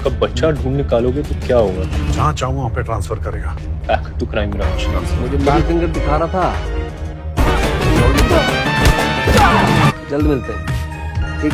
उसका बच्चा ढूंढ निकालोगे तो क्या होगा? जहाँ चाहूँ वहाँ पे ट्रांसफर करेगा। Back to crime branch. मुझे लाल फिंगर दिखा रहा था। जल्द मिलते हैं। ठीक।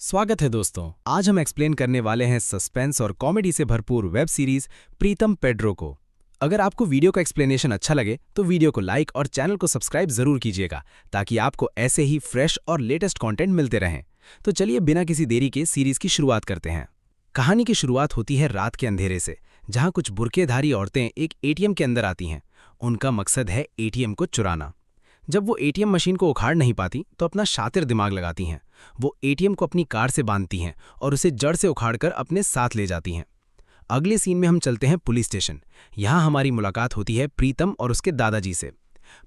स्वागत है दोस्तों। आज हम एक्सप्लेन करने वाले हैं सस्पेंस और कॉमेडी से भरपूर वेब सीरीज प्रीतम पेड्रो को। अगर आपको वीडियो का एक्सप्लेनेशन अच्छा लगे तो वीडियो को लाइक और चैनल को सब्सक्राइब जरूर कीजिएगा ताकि आपको ऐसे ही फ्रेश और लेटेस्ट कंटेंट मिलते रहें। तो चलिए बिना किसी देरी के सीरीज की शुरुआत करते हैं। कहानी की शुरुआत होती है रात के अंधेरे से, जहां कुछ बुर्केधारी औरतें एक एटीएम के अंदर आती हैं। उनका मकसद है एटीएम को चुराना। जब वो एटीएम मशीन को उखाड़ नहीं पाती तो अपना शातिर दिमाग लगाती हैं। वो एटीएम को अपनी कार से बांधती हैं और उसे जड़ से उखाड़कर अपने साथ ले जाती हैं। अगले सीन में हम चलते हैं पुलिस स्टेशन। यहाँ हमारी मुलाकात होती है प्रीतम और उसके दादाजी से।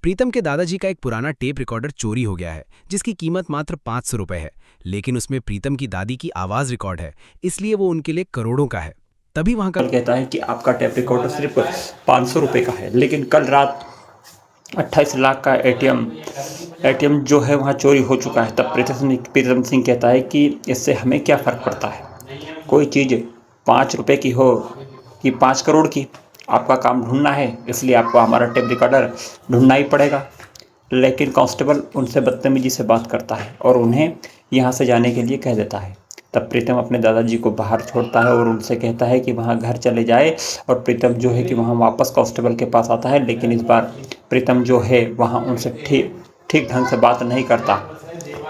प्रीतम के दादाजी का एक पुराना टेप रिकॉर्डर चोरी हो गया है, जिसकी कीमत मात्र 500 रुपये है, लेकिन उसमें प्रीतम की दादी की आवाज़ रिकॉर्ड है, इसलिए वो उनके लिए करोड़ों का है। तभी वहाँ का कहता है कि आपका टेप रिकॉर्डर सिर्फ 500 रुपये का है, लेकिन कल रात 28 लाख का एटीएम जो है वहाँ चोरी हो चुका है। तब प्रीतम सिंह कहता है कि इससे हमें क्या फ़र्क पड़ता है, कोई चीज़ 5 रुपये की हो कि 5 करोड़ की, आपका काम ढूंढना है, इसलिए आपको हमारा टेप रिकॉर्डर ढूंढना ही पड़ेगा। लेकिन कांस्टेबल उनसे बदतमीजी से बात करता है और उन्हें यहाँ से जाने के लिए कह देता है। तब प्रीतम अपने दादाजी को बाहर छोड़ता है और उनसे कहता है कि वहाँ घर चले जाए, और प्रीतम जो है कि वहाँ वापस कांस्टेबल के पास आता है। लेकिन इस बार प्रीतम जो है वहाँ उनसे ठीक ढंग से बात नहीं करता।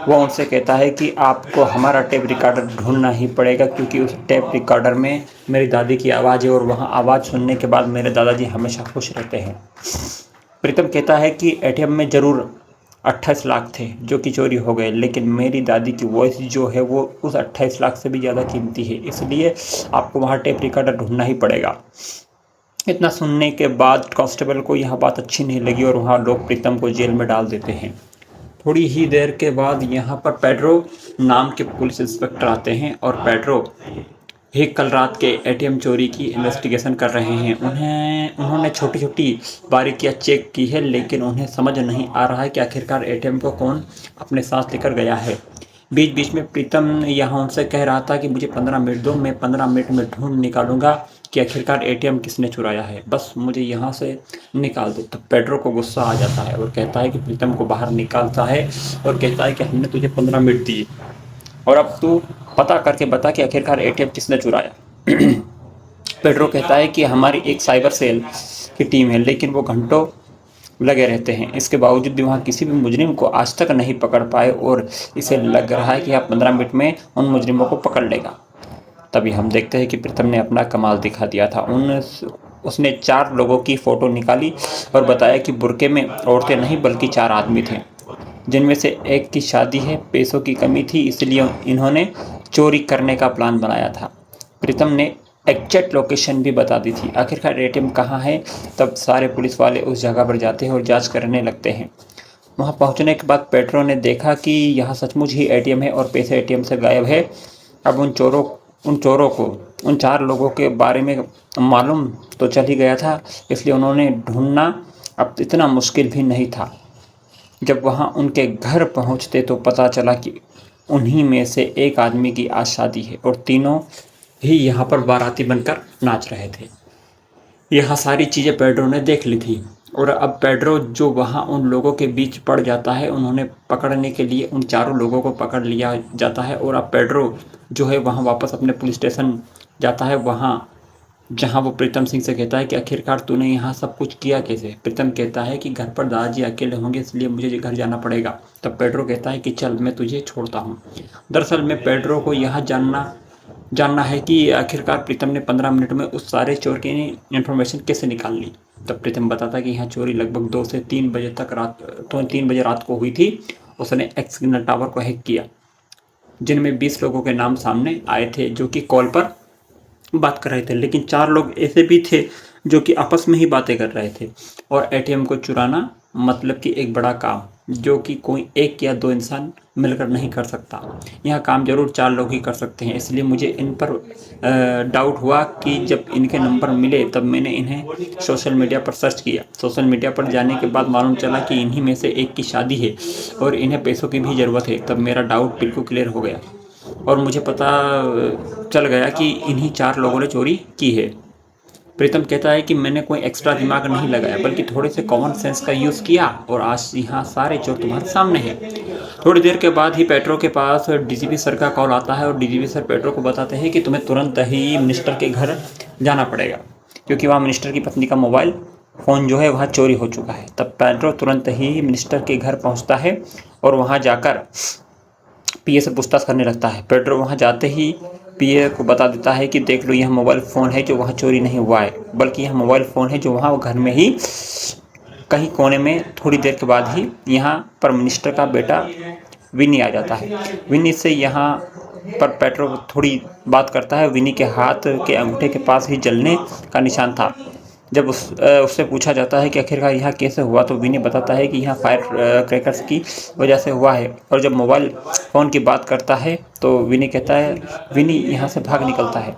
वो उनसे कहता है कि आपको हमारा टेप रिकॉर्डर ढूंढना ही पड़ेगा, क्योंकि उस टेप रिकॉर्डर में मेरी दादी की आवाज़ है और वहाँ आवाज़ सुनने के बाद मेरे दादाजी हमेशा खुश रहते हैं। प्रीतम कहता है कि एटीएम में ज़रूर 28 लाख थे जो कि चोरी हो गए, लेकिन मेरी दादी की वॉइस जो है वो उस 28 लाख से भी ज़्यादा कीमती है, इसलिए आपको वहाँ टेप रिकॉर्डर ढूंढना ही पड़ेगा। इतना सुनने के बाद कांस्टेबल को यह बात अच्छी नहीं लगी और वहाँ लोग प्रीतम को जेल में डाल देते हैं। थोड़ी ही देर के बाद यहाँ पर पेड्रो नाम के पुलिस इंस्पेक्टर आते हैं और पेड्रो ही कल रात के एटीएम चोरी की इन्वेस्टिगेशन कर रहे हैं। उन्होंने छोटी छोटी बारीकियां चेक की है, लेकिन उन्हें समझ नहीं आ रहा है कि आखिरकार एटीएम को कौन अपने साथ लेकर गया है। बीच बीच में प्रीतम यहाँ उनसे कह रहा था कि मुझे 15 मिनट दो, मैं 15 मिनट में ढूंढ निकालूंगा कि आखिरकार एटीएम किसने चुराया है, बस मुझे यहाँ से निकाल दो। तो पेड्रो को गुस्सा आ जाता है और कहता है कि प्रीतम को बाहर निकालता है और कहता है कि हमने तुझे 15 मिनट दिए और अब तू पता करके बता कि आखिरकार एटीएम किसने चुराया। पेड्रो कहता है कि हमारी एक साइबर सेल की टीम है, लेकिन वो घंटों लगे रहते हैं, इसके बावजूद भी वहाँ किसी भी मुजरिम को आज तक नहीं पकड़ पाए और इसे लग रहा है कि आप 15 मिनट में उन मुजरिमों को पकड़ लेगा। तभी हम देखते हैं कि प्रीतम ने अपना कमाल दिखा दिया था। उसने 4 लोगों की फ़ोटो निकाली और बताया कि बुरके में औरतें नहीं बल्कि 4 आदमी थे, जिनमें से एक की शादी है, पैसों की कमी थी, इसलिए इन्होंने चोरी करने का प्लान बनाया था। प्रीतम ने एग्जैक्ट लोकेशन भी बता दी थी। आखिरकार एटीएम कहाँ है, तब सारे पुलिस वाले उस जगह पर जाते हैं और जांच करने लगते हैं। वहाँ पहुँचने के बाद पेड्रो ने देखा कि यहाँ सचमुच ही एटीएम है और पैसे एटीएम से गायब है। अब उन चोरों को उन 4 लोगों के बारे में मालूम तो चल ही गया था, इसलिए उन्होंने ढूंढना अब इतना मुश्किल भी नहीं था। जब वहाँ उनके घर पहुँचते तो पता चला कि उन्हीं में से एक आदमी की आज शादी है और तीनों ही यहाँ पर बाराती बनकर नाच रहे थे। यह सारी चीज़ें पेड्रो ने देख ली थी और अब पेड्रो जो वहाँ उन लोगों के बीच पड़ जाता है, उन्होंने पकड़ने के लिए उन 4 लोगों को पकड़ लिया जाता है और अब पेड्रो जो है वहाँ वापस अपने पुलिस स्टेशन जाता है, वहाँ जहाँ वो प्रीतम सिंह से कहता है कि आखिरकार तूने यहाँ सब कुछ किया कैसे। प्रीतम कहता है कि घर पर दादाजी अकेले होंगे, इसलिए मुझे घर जाना पड़ेगा। तब पेड्रो कहता है कि चल मैं तुझे छोड़ता हूँ। दरअसल में पेड्रो को यह जानना है कि आखिरकार प्रीतम ने 15 मिनट में उस सारे चोर की इन्फॉर्मेशन कैसे निकाल ली। तब प्रीतम बताता है कि यहाँ चोरी लगभग 2 से 3 बजे तक 3 बजे रात को हुई थी। उसने एक्स सिग्नल टावर को हैक किया, जिनमें 20 लोगों के नाम सामने आए थे जो कि कॉल पर बात कर रहे थे, लेकिन 4 लोग ऐसे भी थे जो कि आपस में ही बातें कर रहे थे। और एटीएम को चुराना मतलब कि एक बड़ा काम, जो कि कोई 1 या 2 इंसान मिलकर नहीं कर सकता। यह काम जरूर 4 लोग ही कर सकते हैं। इसलिए मुझे इन पर डाउट हुआ कि जब इनके नंबर मिले तब मैंने इन्हें सोशल मीडिया पर सर्च किया। सोशल मीडिया पर जाने के बाद मालूम चला कि इन्हीं में से एक की शादी है और इन्हें पैसों की भी ज़रूरत है। तब मेरा डाउट बिल्कुल क्लियर हो गया और मुझे पता चल गया कि इन्हीं 4 लोगों ने चोरी की है। प्रीतम कहता है कि मैंने कोई एक्स्ट्रा दिमाग नहीं लगाया बल्कि थोड़े से कॉमन सेंस का यूज़ किया और आज यहाँ सारे चोर तुम्हारे सामने हैं। थोड़ी देर के बाद ही पेट्रो के पास डीजीपी सर का कॉल आता है और डीजीपी सर पेट्रो को बताते हैं कि तुम्हें तुरंत ही मिनिस्टर के घर जाना पड़ेगा क्योंकि वहाँ मिनिस्टर की पत्नी का मोबाइल फ़ोन जो है वहाँ चोरी हो चुका है। तब पेट्रो तुरंत ही मिनिस्टर के घर पहुँचता है और वहाँ जाकर पीए से पूछताछ करने लगता है। पेट्रो वहाँ जाते ही पीए को बता देता है कि देख लो, यह मोबाइल फ़ोन है जो वहाँ चोरी नहीं हुआ है, बल्कि यह मोबाइल फ़ोन है जो वहाँ घर में ही कहीं कोने में। थोड़ी देर के बाद ही यहाँ पर मिनिस्टर का बेटा विनी आ जाता है। विनी से यहाँ पर पेट्रो थोड़ी बात करता है। विनी के हाथ के अंगूठे के पास ही जलने का निशान था। जब उससे पूछा जाता है कि आखिरकार यह कैसे हुआ, तो विनी बताता है कि यह फायर क्रैकर्स की वजह से हुआ है। और जब मोबाइल फ़ोन की बात करता है तो विनी कहता है, विनी यहाँ से भाग निकलता है।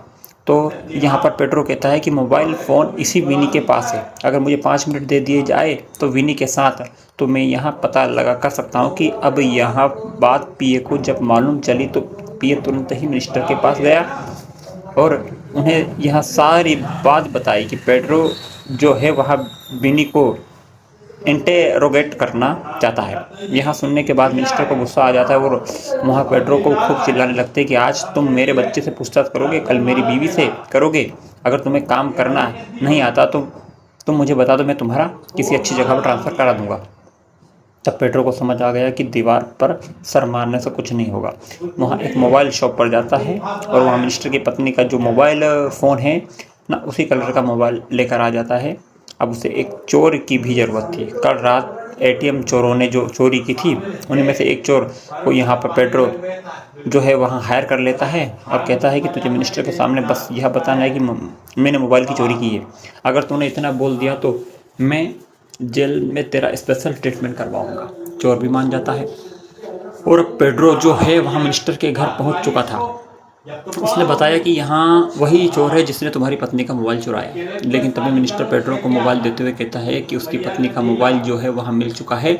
तो यहाँ पर पेट्रो कहता है कि मोबाइल फ़ोन इसी विनी के पास है, अगर मुझे 5 मिनट दे दिए जाए तो विनी के साथ, तो मैं यहाँ पता लगा कर सकता हूँ कि अब यहाँ बात पीए को जब मालूम चली तो पीए तुरंत ही मिनिस्टर के पास गया और उन्हें यह सारी बात बताई कि पेट्रो जो है वह विनी को इंटेरोगेट करना चाहता है। यह सुनने के बाद मिनिस्टर को गुस्सा आ जाता है और वहाँ पेट्रो को खूब चिल्लाने लगते हैं कि आज तुम मेरे बच्चे से पूछताछ करोगे, कल मेरी बीवी से करोगे, अगर तुम्हें काम करना नहीं आता तो तुम मुझे बता दो, मैं तुम्हारा किसी अच्छी जगह पर ट्रांसफ़र करा दूँगा। तब पेट्रो को समझ आ गया कि दीवार पर सर मारने से कुछ नहीं होगा। वहाँ एक मोबाइल शॉप पर जाता है और वहाँ मिनिस्टर की पत्नी का जो मोबाइल फ़ोन है ना, उसी कलर का मोबाइल लेकर आ जाता है। अब उसे एक चोर की भी ज़रूरत थी। कल रात एटीएम चोरों ने जो चोरी की थी, उन्हीं में से एक चोर को यहाँ पर पेट्रो जो है वहाँ हायर कर लेता है और कहता है कि तुझे मिनिस्टर के सामने बस यह बताना है कि मैंने मोबाइल की चोरी की है। अगर तूने इतना बोल दिया तो मैं जेल में तेरा स्पेशल ट्रीटमेंट करवाऊंगा। चोर भी मान जाता है और अब पेड्रो जो है वहाँ मिनिस्टर के घर पहुँच चुका था। उसने बताया कि यहाँ वही चोर है जिसने तुम्हारी पत्नी का मोबाइल चुराया। लेकिन तभी मिनिस्टर पेड्रो को मोबाइल देते हुए कहता है कि उसकी पत्नी का मोबाइल जो है वहाँ मिल चुका है,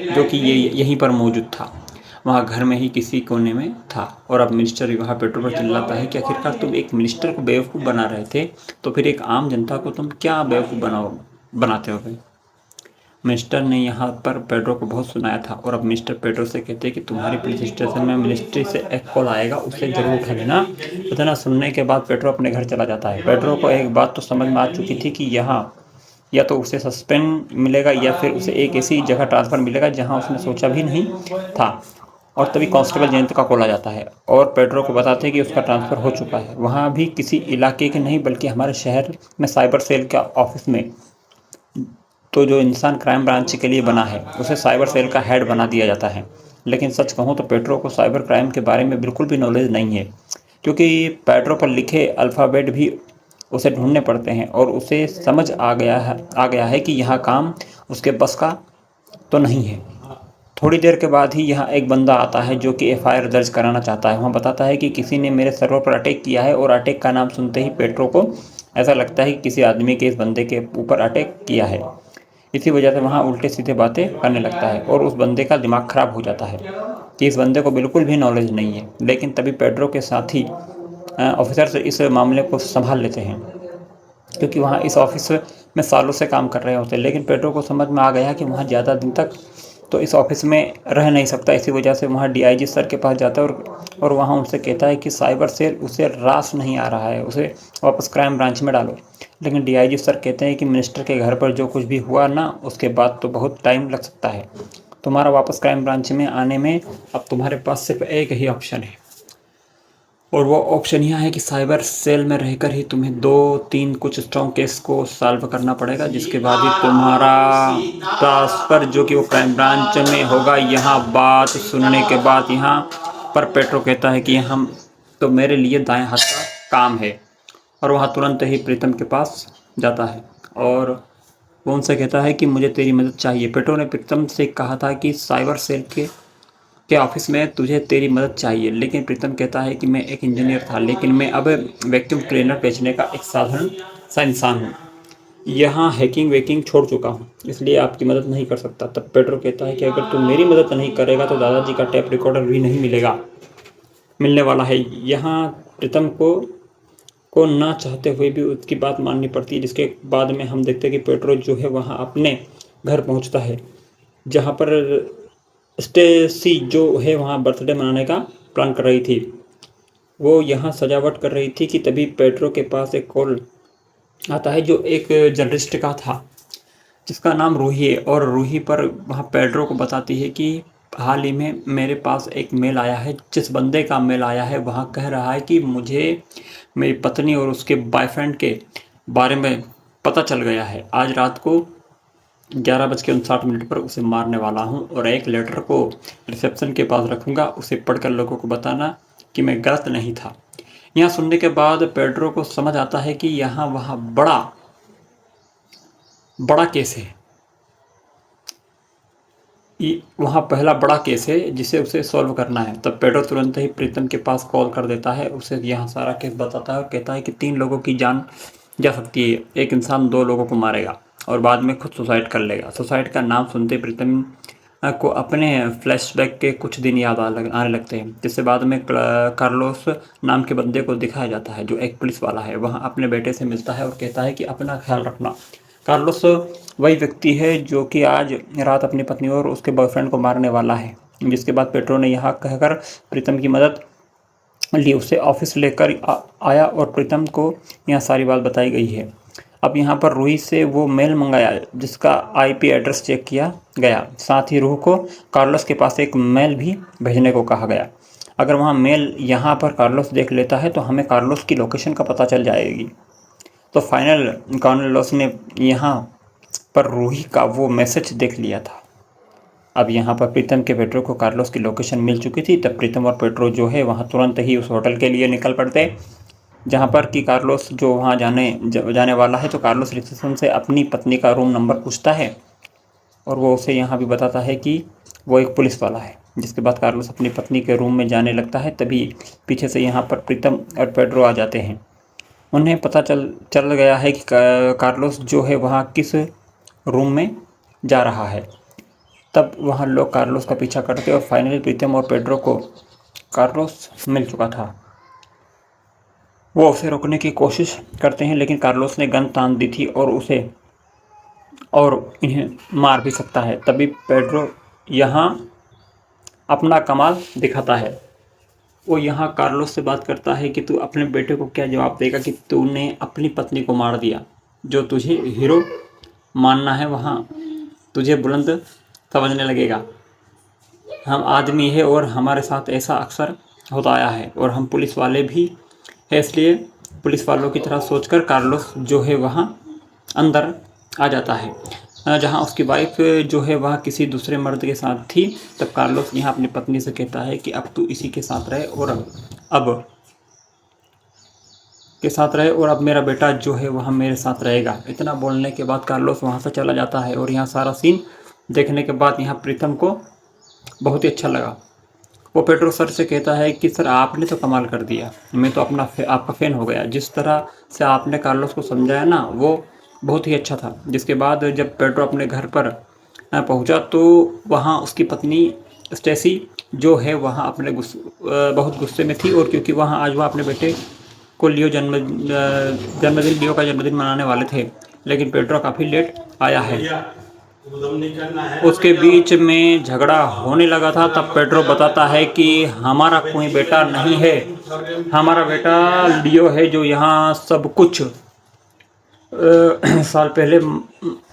जो कि ये यहीं पर मौजूद था, वहाँ घर में ही किसी कोने में था। और अब मिनिस्टर वहाँ पेट्रो पर चिल्लाता है कि आखिरकार तुम एक मिनिस्टर को बेवकूफ़ बना रहे थे, तो फिर एक आम जनता को तुम क्या बेवकूफ़ बनाते हो भाई। मिनिस्टर ने यहाँ पर पेड्रो को बहुत सुनाया था और अब मिनिस्टर पेड्रो से कहते हैं कि तुम्हारी पुलिस स्टेशन में मिनिस्ट्री से एक कॉल आएगा, उससे जरूर उठा लेना। इतना सुनने के बाद पेड्रो अपने घर चला जाता है। पेड्रो को एक बात तो समझ में आ चुकी थी कि यहाँ या तो उसे सस्पेंड मिलेगा या फिर उसे एक ऐसी जगह ट्रांसफ़र मिलेगा जहाँ उसने सोचा भी नहीं था। और तभी कांस्टेबल जयंत का कॉल आ जाता है और पेड्रो को बताते हैं कि उसका ट्रांसफ़र हो चुका है। वहाँ भी किसी इलाके के नहीं बल्कि हमारे शहर में साइबर सेल के ऑफिस में, तो जो इंसान क्राइम ब्रांच के लिए बना है उसे साइबर सेल का हेड बना दिया जाता है। लेकिन सच कहूँ तो पेड्रो को साइबर क्राइम के बारे में बिल्कुल भी नॉलेज नहीं है, क्योंकि पेड्रो पर लिखे अल्फ़ाबेट भी उसे ढूंढने पड़ते हैं और उसे समझ आ गया है कि यह काम उसके बस का तो नहीं है। थोड़ी देर के बाद ही यहाँ एक बंदा आता है जो कि एफआईआर दर्ज कराना चाहता है। वहाँ बताता है कि किसी ने मेरे सर्वर पर अटैक किया है और अटैक का नाम सुनते ही पेड्रो को ऐसा लगता है कि किसी आदमी के इस बंदे के ऊपर अटैक किया है। इसी वजह से वहाँ उल्टे सीधे बातें करने लगता है और उस बंदे का दिमाग ख़राब हो जाता है कि इस बंदे को बिल्कुल भी नॉलेज नहीं है। लेकिन तभी पेड्रो के साथी ऑफिसर्स इस मामले को संभाल लेते हैं, क्योंकि वहाँ इस ऑफिस में सालों से काम कर रहे होते हैं। लेकिन पेड्रो को समझ में आ गया कि वहाँ ज़्यादा दिन तक तो इस ऑफिस में रह नहीं सकता। इसी वजह से वहाँ डीआईजी सर के पास जाता है और वहाँ उनसे कहता है कि साइबर सेल उसे रास नहीं आ रहा है, उसे वापस क्राइम ब्रांच में डालो। लेकिन डीआईजी सर कहते हैं कि मिनिस्टर के घर पर जो कुछ भी हुआ ना, उसके बाद तो बहुत टाइम लग सकता है। तुम्हारा वापस क्राइम ब्रांच में आने में अब तुम्हारे पास सिर्फ एक ही ऑप्शन है, और वो ऑप्शन यह है कि साइबर सेल में रहकर ही तुम्हें 2-3 कुछ स्ट्रॉन्ग केस को सॉल्व करना पड़ेगा, जिसके बाद ही तुम्हारा ट्रांसफ़र जो कि वो क्राइम ब्रांच में होगा। यहाँ बात सुनने के बाद यहाँ पर पेट्रो कहता है कि हम तो मेरे लिए दाएं हाथ का काम है, और वहाँ तुरंत ही प्रीतम के पास जाता है और वो उनसे कहता है कि मुझे तेरी मदद चाहिए। पेट्रो ने प्रीतम से कहा था कि साइबर सेल के ऑफिस में तुझे तेरी मदद चाहिए, लेकिन प्रीतम कहता है कि मैं एक इंजीनियर था, लेकिन मैं अब वैक्यूम क्लीनर बेचने का एक साधारण सा इंसान हूँ। यहाँ हैकिंग वैकिंग छोड़ चुका हूँ, इसलिए आपकी मदद नहीं कर सकता। तब पेट्रो कहता है कि अगर तू मेरी मदद नहीं करेगा तो दादाजी का टेप रिकॉर्डर भी नहीं मिलने वाला है। यहाँ प्रीतम को को ना चाहते हुए भी उसकी बात माननी पड़ती है। जिसके बाद में हम देखते हैं कि पेड्रो जो है वहाँ अपने घर पहुँचता है, जहाँ पर स्टेसी जो है वहाँ बर्थडे मनाने का प्लान कर रही थी। वो यहाँ सजावट कर रही थी कि तभी पेड्रो के पास एक कॉल आता है जो एक जर्नलिस्ट का था, जिसका नाम रूही है। और रूही पर वहाँ पेड्रो को बताती है कि हाल ही में मेरे पास एक मेल आया है। जिस बंदे का मेल आया है वहाँ कह रहा है कि मुझे मेरी पत्नी और उसके बॉयफ्रेंड के बारे में पता चल गया है। आज रात को 11:59 पर उसे मारने वाला हूँ और एक लेटर को रिसेप्शन के पास रखूँगा। उसे पढ़कर लोगों को बताना कि मैं गलत नहीं था। यहाँ सुनने के बाद पेड्रो को समझ आता है कि यहाँ वहाँ बड़ा केस है। वहाँ पहला बड़ा केस है जिसे उसे सॉल्व करना है। तब पेड्रो तुरंत ही प्रीतम के पास कॉल कर देता है, उसे यहाँ सारा केस बताता है और कहता है कि 3 लोगों की जान जा सकती है। एक इंसान 2 लोगों को मारेगा और बाद में खुद सुसाइड कर लेगा। सुसाइड का नाम सुनते प्रीतम को अपने फ्लैशबैक के कुछ दिन याद आने लगते हैं, जिससे बाद में कार्लोस नाम के बंदे को दिखाया जाता है जो एक पुलिस वाला है। वहाँ अपने बेटे से मिलता है और कहता है कि अपना ख्याल रखना। कार्लोस वही व्यक्ति है जो कि आज रात अपनी पत्नी और उसके बॉयफ्रेंड को मारने वाला है। जिसके बाद पेड्रो ने यहाँ कहकर प्रीतम की मदद ली, उसे ऑफिस लेकर आया और प्रीतम को यहाँ सारी बात बताई गई है। अब यहाँ पर रूही से वो मेल मंगाया जिसका IP एड्रेस चेक किया गया। साथ ही रूह को कार्लोस के पास एक मेल भी भेजने को कहा गया। अगर वहाँ मेल यहाँ पर कार्लोस देख लेता है तो हमें कार्लोस की लोकेशन का पता चल जाएगी। तो फाइनल कार्लोस ने यहाँ पर रूही का वो मैसेज देख लिया था। अब यहाँ पर प्रीतम के पेड्रो को कार्लोस की लोकेशन मिल चुकी थी। तब प्रीतम और पेड्रो जो है वहाँ तुरंत ही उस होटल के लिए निकल पड़ते, जहाँ पर कि कार्लोस जो वहाँ जाने वाला है। तो कार्लोस रिसेप्शन से अपनी पत्नी का रूम नंबर पूछता है और वो उसे यहाँ भी बताता है कि वो एक पुलिस वाला है। जिसके बाद कार्लोस अपनी पत्नी के रूम में जाने लगता है, तभी पीछे से यहाँ पर प्रीतम और पेड्रो आ जाते हैं। उन्हें पता चल गया है कि कार्लोस जो है वहाँ किस रूम में जा रहा है। तब वहाँ लोग कार्लोस का पीछा करते और फाइनली प्रीतम और पेड्रो को कार्लोस मिल चुका था। वो उसे रोकने की कोशिश करते हैं, लेकिन कार्लोस ने गन तान दी थी और इन्हें मार भी सकता है। तभी पेड्रो यहाँ अपना कमाल दिखाता है। वो यहाँ कार्लोस से बात करता है कि तू अपने बेटे को क्या जवाब देगा कि तूने अपनी पत्नी को मार दिया। जो तुझे हीरो मानना है वहाँ तुझे बुलंद समझने लगेगा। हम आदमी है और हमारे साथ ऐसा अक्सर होता आया है और हम पुलिस वाले भी है, इसलिए पुलिस वालों की तरह सोचकर कार्लोस जो है वहाँ अंदर आ जाता है, जहाँ उसकी वाइफ जो है वह किसी दूसरे मर्द के साथ थी। तब कार्लोस यहाँ अपनी पत्नी से कहता है कि अब तू इसी के साथ रहे और अब मेरा बेटा जो है वह मेरे साथ रहेगा। इतना बोलने के बाद कार्लोस वहाँ से चला जाता है और यहाँ सारा सीन देखने के बाद यहाँ प्रीतम को बहुत ही अच्छा लगा। वो पेड्रो सर से कहता है कि सर आपने तो कमाल कर दिया, मैं तो आपका फ़ैन हो गया। जिस तरह से आपने कार्लोस को समझाया ना वो बहुत ही अच्छा था। जिसके बाद जब पेड्रो अपने घर पर पहुंचा तो वहाँ उसकी पत्नी स्टेसी जो है वहाँ बहुत गुस्से में थी, और क्योंकि वहाँ आज वह अपने बेटे को लियो का जन्मदिन मनाने वाले थे, लेकिन पेड्रो काफ़ी लेट आया है। उसके बीच में झगड़ा होने लगा था। तब पेड्रो बताता है कि हमारा कोई बेटा नहीं है, हमारा बेटा लियो है जो यहाँ सब कुछ साल पहले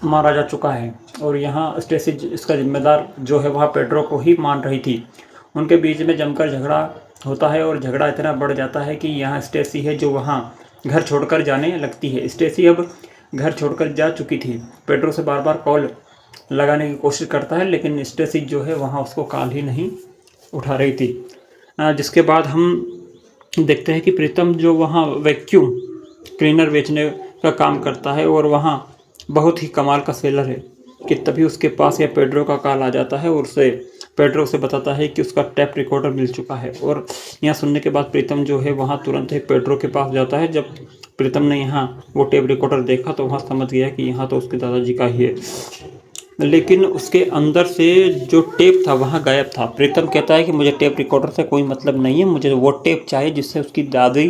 मारा जा चुका है, और यहाँ स्टेसी इसका जिम्मेदार जो है वह पेड्रो को ही मान रही थी। उनके बीच में जमकर झगड़ा होता है और झगड़ा इतना बढ़ जाता है कि यहाँ स्टेसी है जो वहाँ घर छोड़कर जाने लगती है। स्टेसी अब घर छोड़कर जा चुकी थी। पेड्रो से बार बार कॉल लगाने की कोशिश करता है, लेकिन स्टेसी जो है वहाँ उसको कॉल ही नहीं उठा रही थी। जिसके बाद हम देखते हैं कि प्रीतम जो वहाँ वैक्यूम क्लीनर बेचने का काम करता है और वहाँ बहुत ही कमाल का सेलर है कि तभी उसके पास या पेड्रो का कॉल आ जाता है और पेड्रो उसे बताता है कि उसका टेप रिकॉर्डर मिल चुका है। और यहाँ सुनने के बाद प्रीतम जो है वहाँ तुरंत ही पेड्रो के पास जाता है। जब प्रीतम ने यहाँ वो टेप रिकॉर्डर देखा तो वहाँ समझ गया कि यहाँ तो उसके दादाजी का ही है, लेकिन उसके अंदर से जो टेप था वहाँ गायब था। प्रीतम कहता है कि मुझे टेप रिकॉर्डर से कोई मतलब नहीं है, मुझे वो टेप चाहिए जिससे उसकी दादी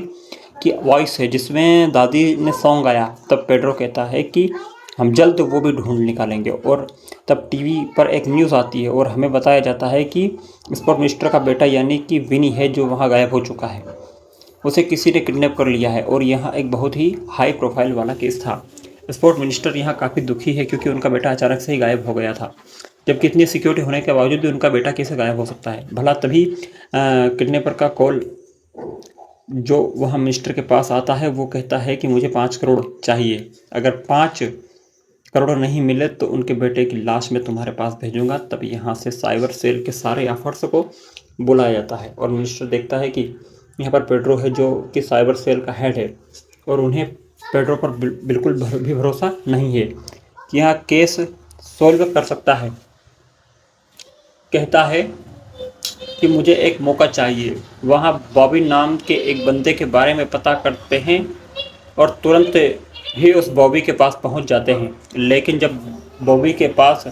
की वॉइस है जिसमें दादी ने सॉन्ग गाया। तब पेड्रो कहता है कि हम जल्द वो भी ढूंढ निकालेंगे। और तब टीवी पर एक न्यूज़ आती है और हमें बताया जाता है कि स्पोर्ट मिनिस्टर का बेटा यानी कि विनी है जो वहाँ गायब हो चुका है, उसे किसी ने किडनैप कर लिया है। और यहाँ एक बहुत ही हाई प्रोफाइल वाला केस था। स्पोर्ट मिनिस्टर यहाँ काफ़ी दुखी है क्योंकि उनका बेटा अचानक से ही गायब हो गया था, जबकि इतनी सिक्योरिटी होने के बावजूद भी उनका बेटा कैसे गायब हो सकता है। भला तभी किडनैपर का कॉल जो वहाँ मिनिस्टर के पास आता है, वो कहता है कि मुझे 5 करोड़ चाहिए, अगर 5 करोड़ नहीं मिले तो उनके बेटे की लाश मैं तुम्हारे पास भेजूंगा। तब यहाँ से साइबर सेल के सारे ऑफर्स को बुलाया जाता है और मिनिस्टर देखता है कि यहाँ पर पेड्रो है जो कि साइबर सेल का हेड है और उन्हें पेड्रो पर बिल्कुल भी भरोसा नहीं है कि यह केस सॉल्व कर सकता है। कहता है कि मुझे एक मौका चाहिए। वहाँ बॉबी नाम के एक बंदे के बारे में पता करते हैं और तुरंत ही उस बॉबी के पास पहुंच जाते हैं। लेकिन जब बॉबी के पास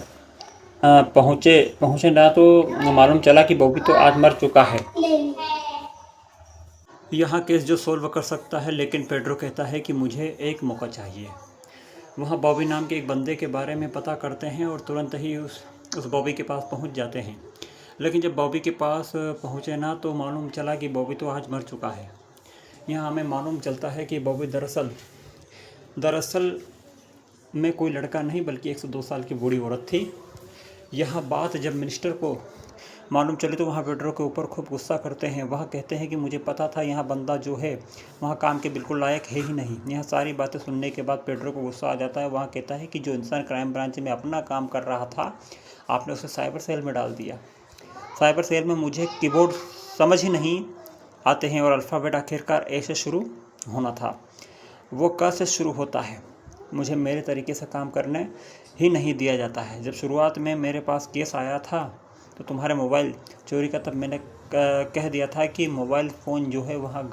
पहुंचे ना तो मालूम चला कि बॉबी तो आज मर चुका है। यहाँ केस जो सॉल्व कर सकता है, लेकिन पेड्रो कहता है कि मुझे एक मौका चाहिए। वहाँ बॉबी नाम के एक बंदे के बारे में पता करते हैं और तुरंत ही उस बॉबी के पास पहुंच जाते हैं। लेकिन जब बॉबी के पास पहुँचे ना तो मालूम चला कि बॉबी तो आज मर चुका है। यहाँ हमें मालूम चलता है कि बॉबी दरअसल में कोई लड़का नहीं बल्कि 102 साल की बूढ़ी औरत थी। यह बात जब मिनिस्टर को मालूम चली तो वहाँ पेड्रो के ऊपर खूब गुस्सा करते हैं। वह कहते हैं कि मुझे पता था यहाँ बंदा जो है वहाँ काम के बिल्कुल लायक है ही नहीं। यह सारी बातें सुनने के बाद पेड्रो को गुस्सा आ जाता है। वहाँ कहता है कि जो इंसान क्राइम ब्रांच में अपना काम कर रहा था, आपने उसे साइबर सेल में डाल दिया। साइबर सेल में मुझे कीबोर्ड समझ ही नहीं आते हैं और अल्फ़ाबेट आखिरकार ए से शुरू होना था, वो क से शुरू होता है। मुझे मेरे तरीके से काम करने ही नहीं दिया जाता है। जब शुरुआत में मेरे पास केस आया था तो तुम्हारे मोबाइल चोरी का, तब मैंने कह दिया था कि मोबाइल फ़ोन जो है वहाँ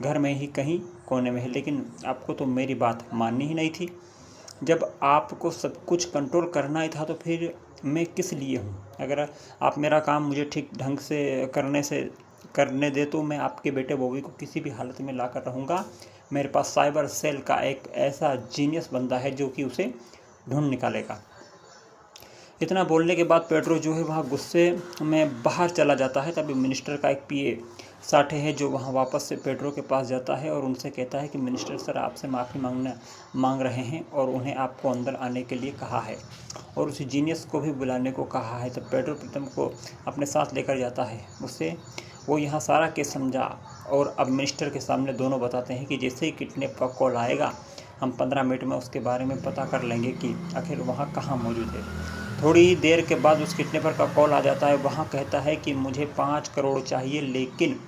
घर में ही कहीं कोने में है, लेकिन आपको तो मेरी बात माननी ही नहीं थी। जब आपको सब कुछ कंट्रोल करना ही था तो फिर मैं किस लिए हूँ? अगर आप मेरा काम मुझे ठीक ढंग से करने दे तो मैं आपके बेटे बॉबी को किसी भी हालत में ला कर रहूँगा। मेरे पास साइबर सेल का एक ऐसा जीनियस बंदा है जो कि उसे ढूंढ निकालेगा। इतना बोलने के बाद पेड्रो जो है वहाँ गुस्से में बाहर चला जाता है। तभी मिनिस्टर का एक पीए साठे है जो वहाँ वापस से पेड्रो के पास जाता है और उनसे कहता है कि मिनिस्टर सर आपसे माफ़ी मांग रहे हैं और उन्हें आपको अंदर आने के लिए कहा है और उसी जीनियस को भी बुलाने को कहा है। तब पेड्रो प्रीतम को अपने साथ लेकर जाता है। उससे वो यहाँ सारा केस समझा और अब मिनिस्टर के सामने दोनों बताते हैं कि जैसे ही किडनैप का कॉल आएगा हम 15 मिनट में उसके बारे में पता कर लेंगे कि आखिर वहाँ कहाँ मौजूद है। थोड़ी देर के बाद उस किडनैपर का कॉल आ जाता है। वहाँ कहता है कि मुझे 5 करोड़ चाहिए, लेकिन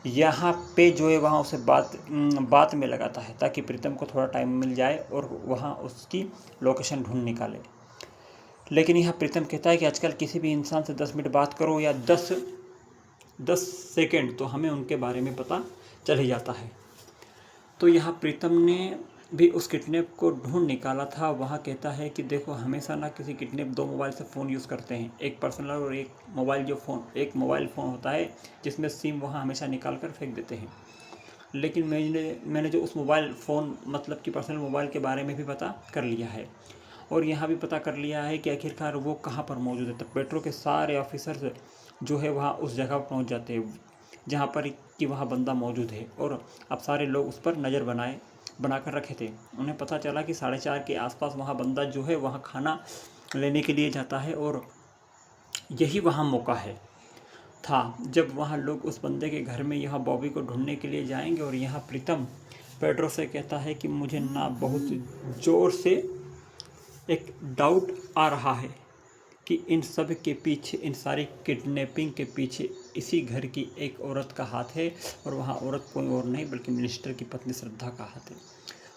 यहाँ पे जो है वहाँ उसे बात में लगाता है ताकि प्रीतम को थोड़ा टाइम मिल जाए और वहाँ उसकी लोकेशन ढूंढ निकाले। लेकिन यहाँ प्रीतम कहता है कि आजकल किसी भी इंसान से 10 मिनट बात करो या 10 सेकंड तो हमें उनके बारे में पता चल ही जाता है। तो यहाँ प्रीतम ने भी उस किडनैप को ढूंढ निकाला था। वहाँ कहता है कि देखो हमेशा ना किसी किडनैप 2 मोबाइल से फ़ोन यूज़ करते हैं, एक पर्सनल और एक मोबाइल फ़ोन होता है जिसमें सिम वहाँ हमेशा निकाल कर फेंक देते हैं। लेकिन मैंने जो उस मोबाइल फ़ोन मतलब कि पर्सनल मोबाइल के बारे में भी पता कर लिया है और यहाँ भी पता कर लिया है कि आखिरकार वो कहाँ पर मौजूद है। तो पेट्रो के सारे ऑफिसर्स जो है वहाँ उस जगह पर पहुँच जाते हैं जहाँ पर कि वहाँ बंदा मौजूद है और अब सारे लोग उस पर नज़र बनाकर रखे थे। उन्हें पता चला कि 4:30 के आसपास वहाँ बंदा जो है वहाँ खाना लेने के लिए जाता है और यही वहाँ मौका था जब वहाँ लोग उस बंदे के घर में यहाँ बॉबी को ढूंढने के लिए जाएंगे। और यहाँ प्रीतम पेड्रो से कहता है कि मुझे ना बहुत ज़ोर से एक डाउट आ रहा है कि इन सब के पीछे, इन सारी किडनैपिंग के पीछे इसी घर की एक औरत का हाथ है और वहाँ औरत कोई और नहीं बल्कि मिनिस्टर की पत्नी श्रद्धा का हाथ है।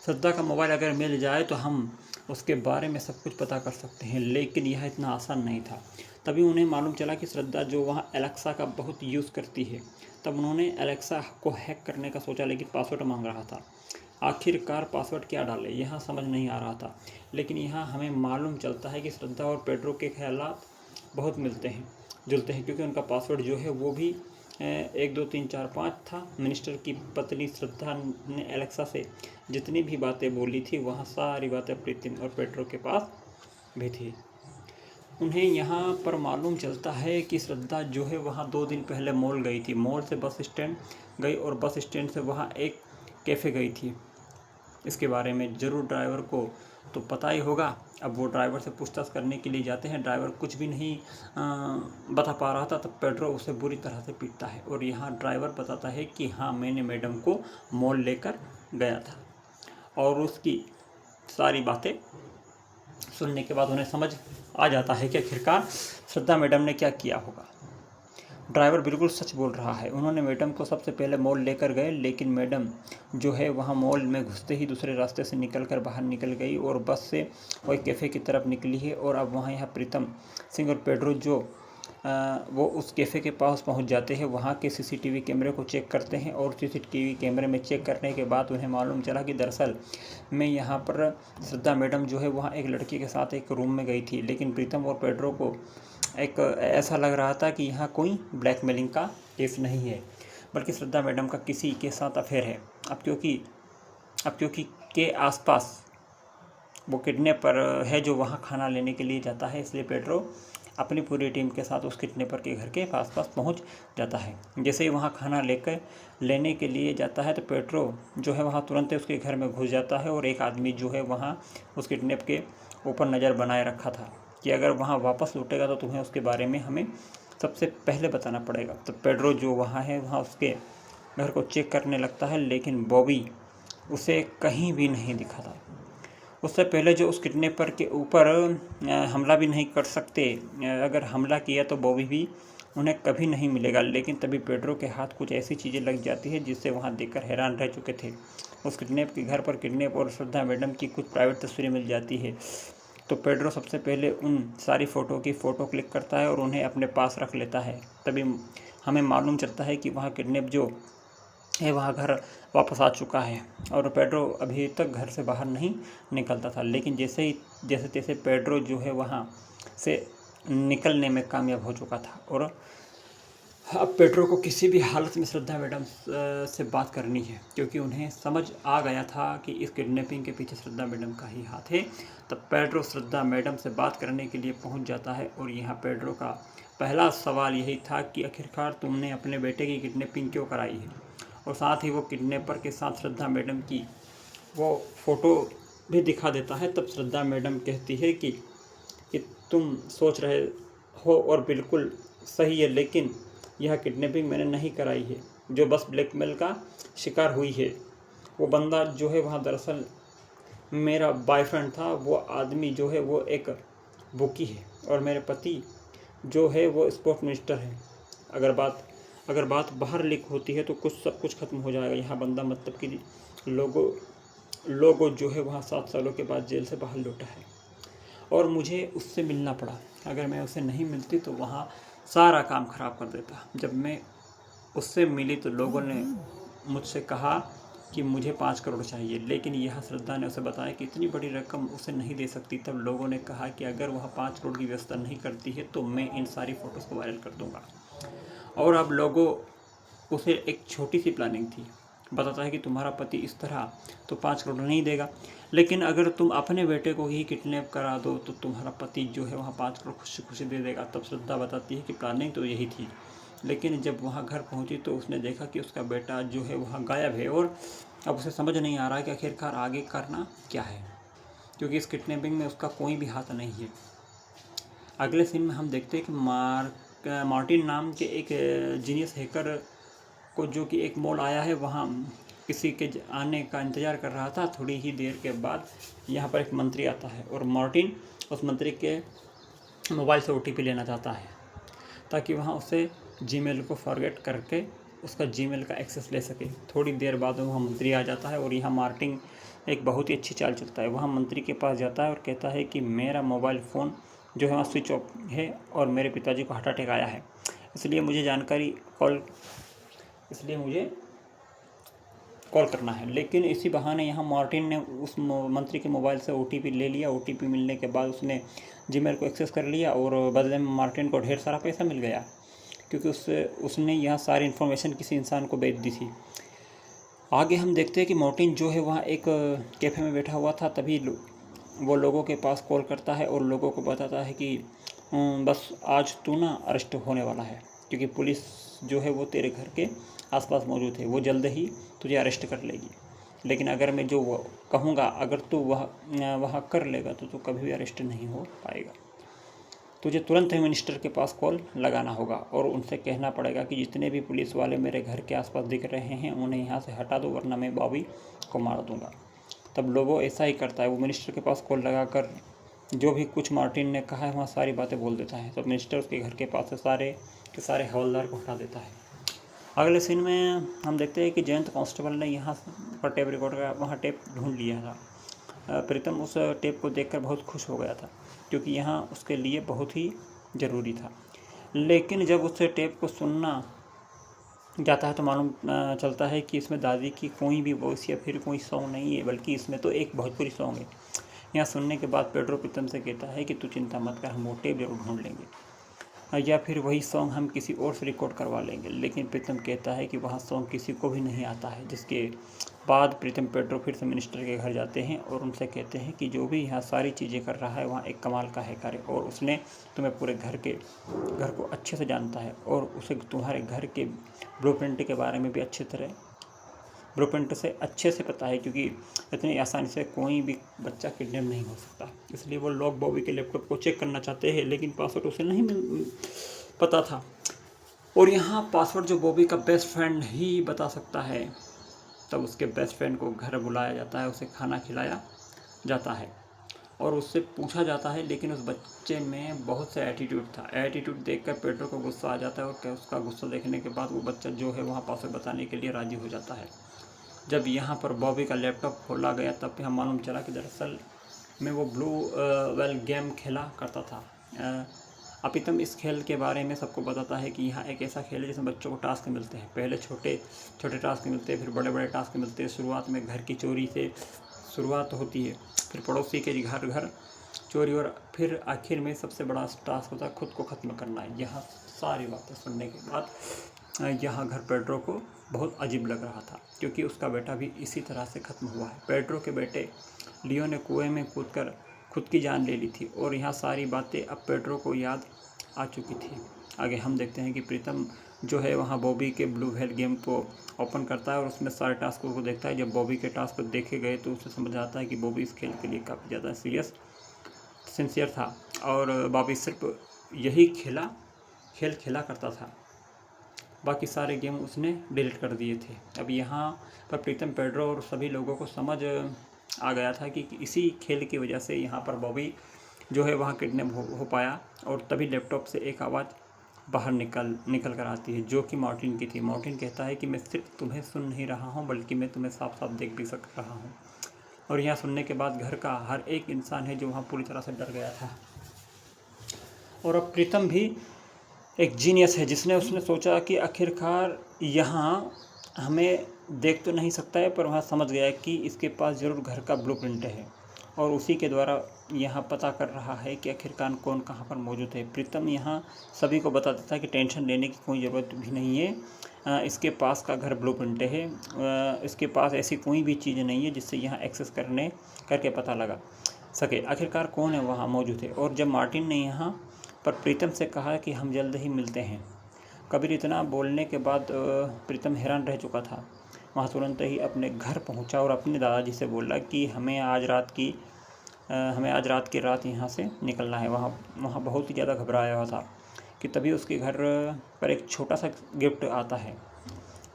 श्रद्धा का मोबाइल अगर मिल जाए तो हम उसके बारे में सब कुछ पता कर सकते हैं, लेकिन यह इतना आसान नहीं था। तभी उन्हें मालूम चला कि श्रद्धा जो वहाँ एलेक्सा का बहुत यूज़ करती है। तब उन्होंने एलेक्सा को हैक करने का सोचा, लेकिन पासवर्ड मांग रहा था। आखिरकार पासवर्ड क्या डाले यहाँ समझ नहीं आ रहा था। लेकिन यहाँ हमें मालूम चलता है कि श्रद्धा और पेड्रो के ख्यालात बहुत मिलते हैं जुलते हैं, क्योंकि उनका पासवर्ड जो है वो भी 1 2 3 4 5 था। मिनिस्टर की पत्नी श्रद्धा ने एलेक्सा से जितनी भी बातें बोली थी वहाँ सारी बातें प्रीतम और पेड्रो के पास भी थी। उन्हें यहाँ पर मालूम चलता है कि श्रद्धा जो है वहाँ 2 दिन पहले मॉल गई थी। मॉल से बस स्टैंड गई और बस स्टैंड से वहाँ एक कैफ़े गई थी। इसके बारे में ज़रूर ड्राइवर को तो पता ही होगा। अब वो ड्राइवर से पूछताछ करने के लिए जाते हैं। ड्राइवर कुछ भी नहीं बता पा रहा था, तब पेड्रो उसे बुरी तरह से पीटता है और यहाँ ड्राइवर बताता है कि हाँ, मैंने मैडम को मॉल लेकर गया था। और उसकी सारी बातें सुनने के बाद उन्हें समझ आ जाता है कि आखिरकार श्रद्धा मैडम ने क्या किया होगा। ड्राइवर बिल्कुल सच बोल रहा है। उन्होंने मैडम को सबसे पहले मॉल लेकर गए, लेकिन मैडम जो है वहाँ मॉल में घुसते ही दूसरे रास्ते से निकलकर बाहर निकल गई और बस से वही कैफ़े की तरफ निकली है। और अब वहाँ यहाँ प्रीतम सिंह और पेड्रो जो वो उस कैफ़े के पास पहुँच जाते हैं। वहाँ के सीसीटीवी कैमरे को चेक करते हैं और सीसीटीवी कैमरे में चेक करने के बाद उन्हें मालूम चला कि दरअसल में यहाँ पर श्रद्धा मैडम जो है वहाँ एक लड़की के साथ एक रूम में गई थी। लेकिन प्रीतम और पेड्रो को एक ऐसा लग रहा था कि यहाँ कोई ब्लैकमेलिंग का केस नहीं है, बल्कि श्रद्धा मैडम का किसी के साथ अफेयर है। अब क्योंकि के आसपास वो किडनैपर है जो वहाँ खाना लेने के लिए जाता है, इसलिए पेड्रो अपनी पूरी टीम के साथ उस किडनैपर के घर के पास पहुँच जाता है। जैसे ही वहाँ खाना लेने के लिए जाता है तो पेड्रो जो है वहाँ तुरंत उसके घर में घुस जाता है और एक आदमी जो है वहाँ उस किडनैप के ऊपर नज़र बनाए रखा था कि अगर वहाँ वापस लौटेगा तो तुम्हें उसके बारे में हमें सबसे पहले बताना पड़ेगा। तो पेड्रो जो वहाँ है वहाँ उसके घर को चेक करने लगता है, लेकिन बॉबी उसे कहीं भी नहीं दिखा था। उससे पहले जो उस किडनैपर के ऊपर हमला भी नहीं कर सकते, अगर हमला किया तो बॉबी भी उन्हें कभी नहीं मिलेगा। लेकिन तभी पेड्रो के हाथ कुछ ऐसी चीज़ें लग जाती है जिससे वहाँ देखकर हैरान रह चुके थे। उस किडनैप के घर पर किडनैप और श्रद्धा मैडम की कुछ प्राइवेट तस्वीरें मिल जाती है। तो पेड्रो सबसे पहले उन सारी फ़ोटो क्लिक करता है और उन्हें अपने पास रख लेता है। तभी हमें मालूम चलता है कि वहाँ किडनैप जो है वहाँ घर वापस आ चुका है और पेड्रो अभी तक घर से बाहर नहीं निकलता था। लेकिन जैसे तैसे पेड्रो जो है वहाँ से निकलने में कामयाब हो चुका था और अब पेड्रो को किसी भी हालत में श्रद्धा मैडम से बात करनी है, क्योंकि उन्हें समझ आ गया था कि इस किडनैपिंग के पीछे श्रद्धा मैडम का ही हाथ है। तब पेड्रो श्रद्धा मैडम से बात करने के लिए पहुंच जाता है और यहाँ पेड्रो का पहला सवाल यही था कि आखिरकार तुमने अपने बेटे की किडनैपिंग क्यों कराई है। और साथ ही वो किडनैपर के साथ श्रद्धा मैडम की वो फ़ोटो भी दिखा देता है। तब श्रद्धा मैडम कहती है कि तुम सोच रहे हो और बिल्कुल सही है, लेकिन यह किडनैपिंग मैंने नहीं कराई है। जो बस ब्लैकमेल का शिकार हुई है, वो बंदा जो है वहाँ दरअसल मेरा बॉयफ्रेंड था। वो आदमी जो है वो एक बुकी है और मेरे पति जो है वो स्पोर्ट्स मिनिस्टर है। अगर बात बाहर लीक होती है तो सब कुछ खत्म हो जाएगा। यहाँ बंदा मतलब कि लोगो जो है वहाँ 7 सालों के बाद जेल से बाहर लौटा है और मुझे उससे मिलना पड़ा। अगर मैं उसे नहीं मिलती तो वहाँ सारा काम ख़राब कर देता। जब मैं उससे मिली तो लोगों ने मुझसे कहा कि मुझे 5 करोड़ चाहिए, लेकिन यह श्रद्धा ने उसे बताया कि इतनी बड़ी रकम उसे नहीं दे सकती। तब लोगों ने कहा कि अगर वह 5 करोड़ की व्यवस्था नहीं करती है तो मैं इन सारी फ़ोटोज़ को वायरल कर दूँगा। और अब लोगों उसे एक छोटी सी प्लानिंग थी, बताता है कि तुम्हारा पति इस तरह तो 5 करोड़ नहीं देगा, लेकिन अगर तुम अपने बेटे को ही किडनैप करा दो तो तुम्हारा पति जो है वहाँ 5 करोड़ खुशी खुशी दे देगा। तब श्रद्धा बताती है कि प्लानिंग तो यही थी, लेकिन जब वहाँ घर पहुँची तो उसने देखा कि उसका बेटा जो है वहाँ गायब है और अब उसे समझ नहीं आ रहा है कि आखिरकार आगे करना क्या है, क्योंकि इस किडनैपिंग में उसका कोई भी हाथ नहीं है। अगले सीन में हम देखते हैं कि मार्टिन नाम के एक जीनियस हैकर को, जो कि एक मॉल आया है, वहाँ किसी के आने का इंतज़ार कर रहा था। थोड़ी ही देर के बाद यहाँ पर एक मंत्री आता है और मार्टिन उस मंत्री के मोबाइल से OTP लेना चाहता है ताकि वहाँ उसे जीमेल को फॉरगेट करके उसका जीमेल का एक्सेस ले सके। थोड़ी देर बाद वहाँ मंत्री आ जाता है और यहाँ मार्टिन एक बहुत ही अच्छी चाल चलता है। वहाँ मंत्री के पास जाता है और कहता है कि मेरा मोबाइल फ़ोन जो है वहाँ स्विच ऑफ है और मेरे पिताजी को हार्ट अटैक आया है, इसलिए मुझे कॉल करना है। लेकिन इसी बहाने यहाँ मार्टिन ने उस मंत्री के मोबाइल से OTP ले लिया। OTP मिलने के बाद उसने जीमेल को एक्सेस कर लिया और बदले में मार्टिन को ढेर सारा पैसा मिल गया, क्योंकि उसने यहाँ सारी इन्फॉर्मेशन किसी इंसान को बेच दी थी। आगे हम देखते हैं कि मार्टिन जो है वहाँ एक कैफ़े में बैठा हुआ था, तभी वो लोगों के पास कॉल करता है और लोगों को बताता है कि बस आज तू ना अरेस्ट होने वाला है, क्योंकि पुलिस जो है वो तेरे घर के आसपास मौजूद है, वो जल्द ही तुझे अरेस्ट कर लेगी। लेकिन अगर मैं जो वो कहूँगा अगर तू वहाँ कर लेगा तो तू कभी भी अरेस्ट नहीं हो पाएगा। तुझे तुरंत ही मिनिस्टर के पास कॉल लगाना होगा और उनसे कहना पड़ेगा कि जितने भी पुलिस वाले मेरे घर के आसपास दिख रहे हैं उन्हें यहाँ से हटा दो, वरना मैं बॉबी को मार दूँगा। तब लोगो ऐसा ही करता है, वो मिनिस्टर के पास कॉल लगाकर जो भी कुछ मार्टिन ने कहा है वहाँ सारी बातें बोल देता है। तब मिनिस्टर उसके घर के पास से सारे के सारे हवलदार को हटा देता है। अगले सीन में हम देखते हैं कि जयंत कांस्टेबल ने यहाँ पर टेप रिकॉर्ड का वहाँ टेप ढूंढ लिया था। प्रीतम उस टेप को देखकर बहुत खुश हो गया था, क्योंकि यहाँ उसके लिए बहुत ही ज़रूरी था। लेकिन जब उस टेप को सुनना जाता है तो मालूम चलता है कि इसमें दादी की कोई भी वॉइस या फिर कोई सॉन्ग नहीं है, बल्कि इसमें तो एक भोजपुरी सॉन्ग है। यहाँ सुनने के बाद पेड्रो प्रीतम से कहता है कि तू चिंता मत कर, हम वो टेप जरूर ढूंढ लेंगे, या फिर वही सॉन्ग हम किसी और से रिकॉर्ड करवा लेंगे। लेकिन प्रीतम कहता है कि वहाँ सॉन्ग किसी को भी नहीं आता है। जिसके बाद प्रीतम पेड्रो फिर से मिनिस्टर के घर जाते हैं और उनसे कहते हैं कि जो भी यहाँ सारी चीज़ें कर रहा है वहाँ एक कमाल का है कार्य, और उसने तुम्हें पूरे घर को अच्छे से जानता है और उसे तुम्हारे घर के ब्लूप्रिंट के बारे में भी ब्लूप्रिंट से अच्छे से पता है, क्योंकि इतनी आसानी से कोई भी बच्चा किडनैप नहीं हो सकता। इसलिए वो लोग बॉबी के लैपटॉप को चेक करना चाहते हैं, लेकिन पासवर्ड उसे नहीं पता था। और यहाँ पासवर्ड जो बॉबी का बेस्ट फ्रेंड ही बता सकता है। तब उसके बेस्ट फ्रेंड को घर बुलाया जाता है, उसे खाना खिलाया जाता है और उससे पूछा जाता है, लेकिन उस बच्चे में बहुत सा एटीट्यूड था। एटीट्यूड देखकर पेड्रो को गुस्सा आ जाता है और उसका गुस्सा देखने के बाद वो बच्चा जो है वहाँ पासवर्ड बताने के लिए राज़ी हो जाता है। जब यहाँ पर बॉबी का लैपटॉप खोला गया तब यहाँ मालूम चला कि दरअसल में वो ब्लू वेल गेम खेला करता था। प्रीतम इस खेल के बारे में सबको बताता है कि यहाँ एक ऐसा खेल है जिसमें बच्चों को टास्क मिलते हैं। पहले छोटे छोटे टास्क मिलते हैं, फिर बड़े बड़े टास्क मिलते हैं। शुरुआत में घर की चोरी से शुरुआत होती है, फिर पड़ोसी के घर चोरी, और फिर आखिर में सबसे बड़ा टास्क होता है खुद को ख़त्म करना। यहाँ सारी बातें सुनने के बाद यहाँ घर पेड्रो को बहुत अजीब लग रहा था, क्योंकि उसका बेटा भी इसी तरह से ख़त्म हुआ है। पेड्रो के बेटे लियो ने कुएं में कूदकर खुद की जान ले ली थी, और यहाँ सारी बातें अब पेड्रो को याद आ चुकी थी। आगे हम देखते हैं कि प्रीतम जो है वहाँ बॉबी के ब्लू व्हेल गेम को ओपन करता है और उसमें सारे टास्कों को देखता है। जब बॉबी के टास्क को देखे गए तो उसे समझ आता है कि बॉबी इस खेल के लिए काफ़ी ज़्यादा सिंसियर था, और बॉबी सिर्फ यही खेल खेला करता था, बाकी सारे गेम उसने डिलीट कर दिए थे। अब यहाँ पर प्रीतम पेड्रो और सभी लोगों को समझ आ गया था कि इसी खेल की वजह से यहाँ पर बॉबी जो है वहाँ किडनैप हो पाया, और तभी लैपटॉप से एक आवाज़ बाहर निकल कर आती है, जो कि मार्टिन की थी। मार्टिन कहता है कि मैं सिर्फ तुम्हें सुन नहीं रहा हूँ, बल्कि मैं तुम्हें साफ साफ देख भी सक रहा हूँ। और यहाँ सुनने के बाद घर का हर एक इंसान है जो वहाँ पूरी तरह से डर गया था। और अब प्रीतम भी एक जीनियस है, उसने सोचा कि आखिरकार यहाँ हमें देख तो नहीं सकता है, पर वहाँ समझ गया कि इसके पास ज़रूर घर का ब्लूप्रिंट है, और उसी के द्वारा यहाँ पता कर रहा है कि आखिरकार कौन कहाँ पर मौजूद है। प्रीतम यहाँ सभी को बता देता है कि टेंशन लेने की कोई ज़रूरत भी नहीं है, इसके पास का घर ब्लूप्रिंट है, इसके पास ऐसी कोई भी चीज़ नहीं है जिससे यहाँ एक्सेस करके पता लगा सके आखिरकार कौन है वहाँ मौजूद है। और जब मार्टिन ने यहाँ पर प्रीतम से कहा कि हम जल्द ही मिलते हैं, कबीर इतना बोलने के बाद प्रीतम हैरान रह चुका था। वहाँ तुरंत ही अपने घर पहुँचा और अपने दादाजी से बोला कि हमें आज रात की रात यहाँ से निकलना है। वहाँ बहुत ही ज़्यादा घबराया हुआ था कि तभी उसके घर पर एक छोटा सा गिफ्ट आता है,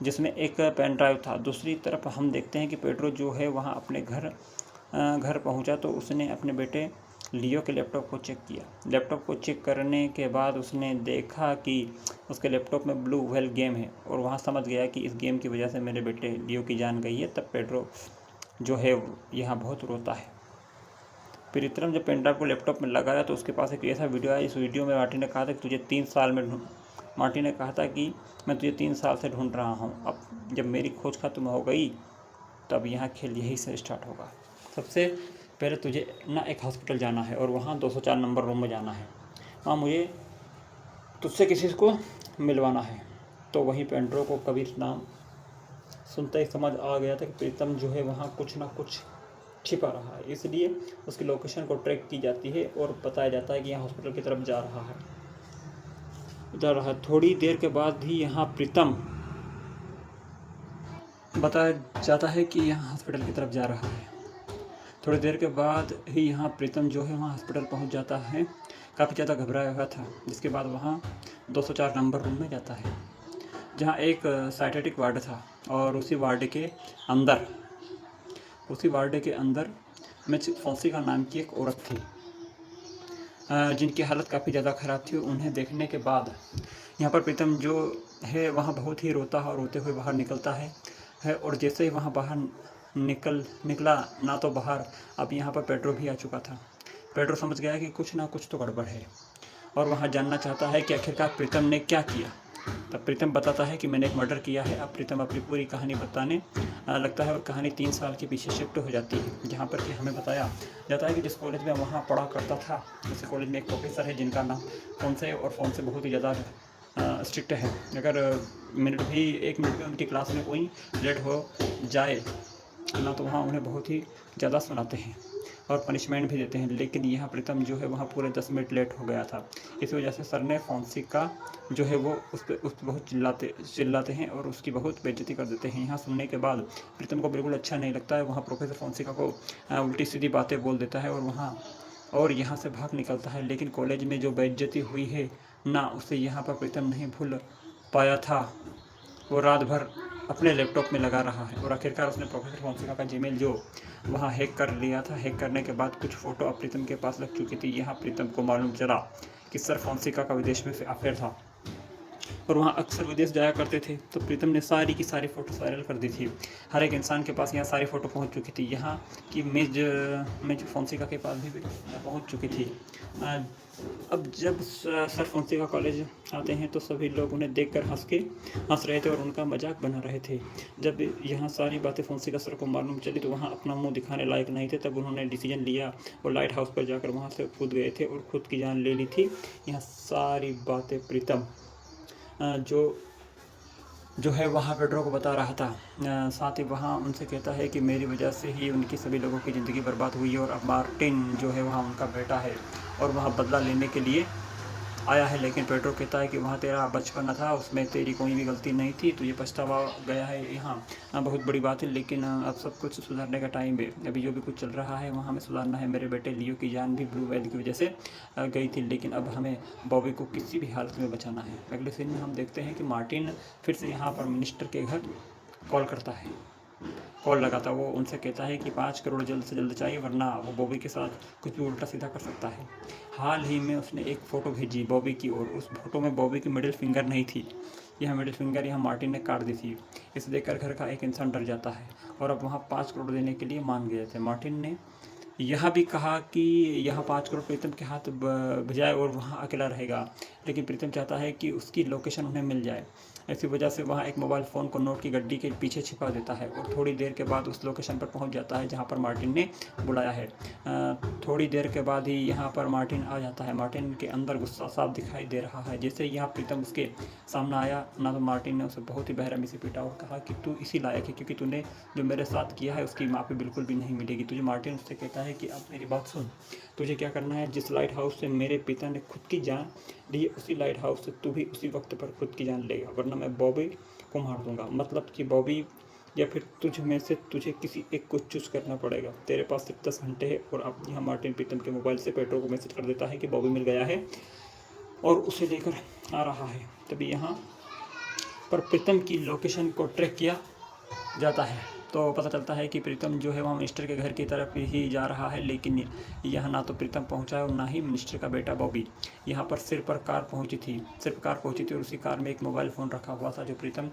जिसमें एक पेन ड्राइव था। दूसरी तरफ हम देखते हैं कि पेड्रो जो है वहाँ अपने घर पहुँचा तो उसने अपने बेटे लियो के लैपटॉप को चेक किया। लैपटॉप को चेक करने के बाद उसने देखा कि उसके लैपटॉप में ब्लू व्हेल गेम है, और वहाँ समझ गया कि इस गेम की वजह से मेरे बेटे लियो की जान गई है। तब पेड्रो जो है यहाँ बहुत रोता है। प्रीतम जब पेन ड्राइव को लैपटॉप में लगाया तो उसके पास एक ऐसा वीडियो आया। इस वीडियो में मार्टिन ने कहा था कि मैं तुझे 3 साल से ढूंढ रहा हूँ। अब जब मेरी खोज खत्म हो गई तब यहाँ खेल यही से स्टार्ट होगा। सबसे पहले तुझे ना एक हॉस्पिटल जाना है और वहाँ 204 नंबर रूम में जाना है। वहाँ मुझे तुझसे किसी को मिलवाना है। तो वहीं पेड्रो को कबीर नाम सुनते ही समझ आ गया था कि प्रीतम जो है वहाँ कुछ ना कुछ छिपा रहा है, इसलिए उसकी लोकेशन को ट्रैक की जाती है और बताया जाता है कि यहाँ हॉस्पिटल की तरफ जा रहा है। थोड़ी देर के बाद ही यहाँ प्रीतम बताया जाता है कि यहाँ हॉस्पिटल की तरफ जा रहा है। थोड़ी देर के बाद ही यहाँ प्रीतम जो है वहाँ हॉस्पिटल पहुँच जाता है। काफ़ी ज़्यादा घबराया हुआ था। जिसके बाद वहाँ 204 नंबर रूम में जाता है, जहाँ एक साइकेट्रिक वार्ड था और उसी वार्ड के अंदर मिस फॉन्सेका नाम की एक औरत थी, जिनकी हालत काफ़ी ज़्यादा ख़राब थी। उन्हें देखने के बाद यहाँ पर प्रीतम जो है वहाँ बहुत ही रोता है और रोते हुए बाहर निकलता है और जैसे ही वहाँ बाहर निकला ना तो बाहर अब यहाँ पर पेड्रो भी आ चुका था। पेड्रो समझ गया कि कुछ ना कुछ तो गड़बड़ है और वहाँ जानना चाहता है कि आखिरकार प्रीतम ने क्या किया। तब प्रीतम बताता है कि मैंने एक मर्डर किया है। अब प्रीतम अपनी पूरी कहानी बताने लगता है और कहानी 3 साल के पीछे शिफ्ट हो जाती है, जहाँ पर कि हमें बताया जाता है कि जिस कॉलेज में वहाँ पढ़ा करता था उस कॉलेज में एक प्रोफेसर है जिनका नाम फोन्से और फोन्से बहुत ही ज़्यादा स्ट्रिक्ट है। अगर एक मिनट भी उनकी क्लास में कोई लेट हो जाए ना तो वहाँ उन्हें बहुत ही ज़्यादा सुनाते हैं और पनिशमेंट भी देते हैं। लेकिन यहाँ प्रीतम जो है वहाँ पूरे 10 मिनट लेट हो गया था। इस वजह से सर ने फोन्सेका जो है वो उस पर बहुत चिल्लाते हैं और उसकी बहुत बेइज्जती कर देते हैं। यहाँ सुनने के बाद प्रीतम को बिल्कुल अच्छा नहीं लगता है। वहाँ प्रोफेसर फोन्सेका को उल्टी सीधी बातें बोल देता है और यहाँ से भाग निकलता है। लेकिन कॉलेज में जो बेइज्जती हुई है ना उसे यहाँ पर प्रीतम नहीं भूल पाया था। वो रात भर अपने लैपटॉप में लगा रहा है और आखिरकार उसने प्रोफेसर फोन्सेका का जीमेल जो वहाँ हैक कर लिया था। हैक करने के बाद कुछ फ़ोटो अब प्रीतम के पास लग चुकी थी। यहाँ प्रीतम को मालूम चला कि सर फोन्सेका का विदेश में अफेयर था और वहाँ अक्सर विदेश जाया करते थे। तो प्रीतम ने सारी की सारी फ़ोटो वायरल कर दी थी। हर एक इंसान के पास यहाँ सारी फ़ोटो पहुँच चुकी थी। यहाँ की मेज फोन्सेका के पास भी पहुँच चुकी थी। अब जब सर फोन्सेका कॉलेज आते हैं तो सभी लोग उन्हें देखकर हंस रहे थे और उनका मजाक बना रहे थे। जब यहाँ सारी बातें फोन्सेका सर को मालूम चली तो वहाँ अपना मुंह दिखाने लायक नहीं थे। तब उन्होंने डिसीजन लिया और लाइट हाउस पर जाकर वहाँ से कूद गए थे और खुद की जान ले ली थी। यहाँ सारी बातें प्रीतम जो है वहाँ पेड्रो को बता रहा था। साथ ही वहाँ उनसे कहता है कि मेरी वजह से ही उनकी सभी लोगों की ज़िंदगी बर्बाद हुई है और अब मार्टिन जो है वहाँ उनका बेटा है और वहाँ बदला लेने के लिए आया है। लेकिन पेड्रो कहता है कि वहाँ तेरा बचपन था, उसमें तेरी कोई भी गलती नहीं थी, तुझे पछतावा गया है। यहाँ बहुत बड़ी बात है, लेकिन अब सब कुछ सुधारने का टाइम है। अभी जो भी कुछ चल रहा है वहाँ हमें सुधारना है। मेरे बेटे लियो की जान भी ब्लू वेल की वजह से गई थी, लेकिन अब हमें बॉबी को किसी भी हालत में बचाना है। अगले सीन में हम देखते हैं कि मार्टिन फिर से यहाँ पर मिनिस्टर के घर कॉल लगाता। वो उनसे कहता है कि 5 करोड़ जल्द से जल्द चाहिए, वरना वो बॉबी के साथ कुछ भी उल्टा सीधा कर सकता है। हाल ही में उसने एक फ़ोटो भेजी बॉबी की और उस फोटो में बॉबी की मिडिल फिंगर नहीं थी। यह मिडिल फिंगर यहाँ मार्टिन ने काट दी थी। इसे देखकर घर का एक इंसान डर जाता है और अब वहाँ 5 करोड़ देने के लिए मान गए थे। मार्टिन ने यह भी कहा कि यहाँ 5 करोड़ प्रीतम के हाथ भिजाए और वहाँ अकेला रहेगा, लेकिन प्रीतम चाहता है कि उसकी लोकेशन उन्हें मिल जाए। ऐसी वजह से वहाँ एक मोबाइल फ़ोन को नोट की गड्डी के पीछे छिपा देता है और थोड़ी देर के बाद उस लोकेशन पर पहुँच जाता है जहाँ पर मार्टिन ने बुलाया है। थोड़ी देर के बाद ही यहाँ पर मार्टिन आ जाता है। मार्टिन के अंदर गुस्सा साफ दिखाई दे रहा है। जैसे ही यहाँ प्रीतम उसके सामने आया ना तो मार्टिन ने उसे बहुत ही बेरहमी से पीटा और कहा कि तू इसी लायक है, क्योंकि तूने जो मेरे साथ किया है उसकी माफ़ी बिल्कुल भी नहीं मिलेगी तुझे। मार्टिन उससे कहता है कि अब मेरी बात सुन, तुझे क्या करना है। जिस लाइट हाउस से मेरे पिता ने खुद की जान ली, उसी लाइट हाउस से तू भी उसी वक्त पर खुद की जान लेगा, वरना मैं बॉबी को मार दूंगा। मतलब कि बॉबी या फिर तुझ में से तुझे किसी एक को चूज करना पड़ेगा। तेरे पास सिर्फ 10 घंटे है। और अब यहाँ मार्टिन प्रीतम के मोबाइल से पेड्रो को मैसेज कर देता है कि बॉबी मिल गया है और उसे लेकर आ रहा है। तभी यहाँ पर प्रीतम की लोकेशन को ट्रैक किया जाता है तो पता चलता है कि प्रीतम जो है वहाँ मिनिस्टर के घर की तरफ ही जा रहा है। लेकिन यहाँ ना तो प्रीतम पहुँचा है और ना ही मिनिस्टर का बेटा बॉबी। यहाँ पर सिर्फ कार पहुँची थी और उसी कार में एक मोबाइल फ़ोन रखा हुआ था जो प्रीतम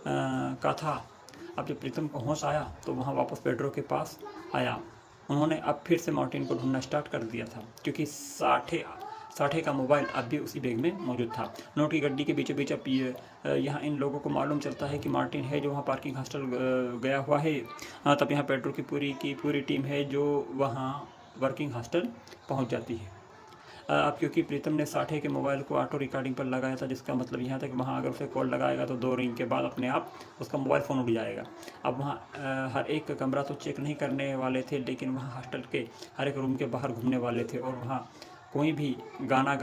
का था। अब जब प्रीतम को होश आया तो वहाँ वापस पेड्रो के पास आया। उन्होंने अब फिर से मार्टिन को ढूंढना स्टार्ट कर दिया था, क्योंकि साठे का मोबाइल अब भी उसी बैग में मौजूद था। नोट की गड्डी के बीचों बीच अब यहाँ इन लोगों को मालूम चलता है कि मार्टिन है जो वहाँ पार्किंग हॉस्टल गया हुआ है। तब यहाँ पेड्रो की पूरी टीम है जो वहाँ वर्किंग हॉस्टल पहुँच जाती है। अब क्योंकि प्रीतम ने साठे के मोबाइल को ऑटो रिकॉर्डिंग पर लगाया था, जिसका मतलब यहाँ था कि वहाँ अगर उसे कॉल लगाएगा तो 2 रिंग के बाद अपने आप उसका मोबाइल फ़ोन उठ जाएगा। अब वहाँ हर एक कमरा तो चेक नहीं करने वाले थे, लेकिन वहाँ हॉस्टल के हर एक रूम के बाहर घूमने वाले थे और वहाँ कोई भी गाना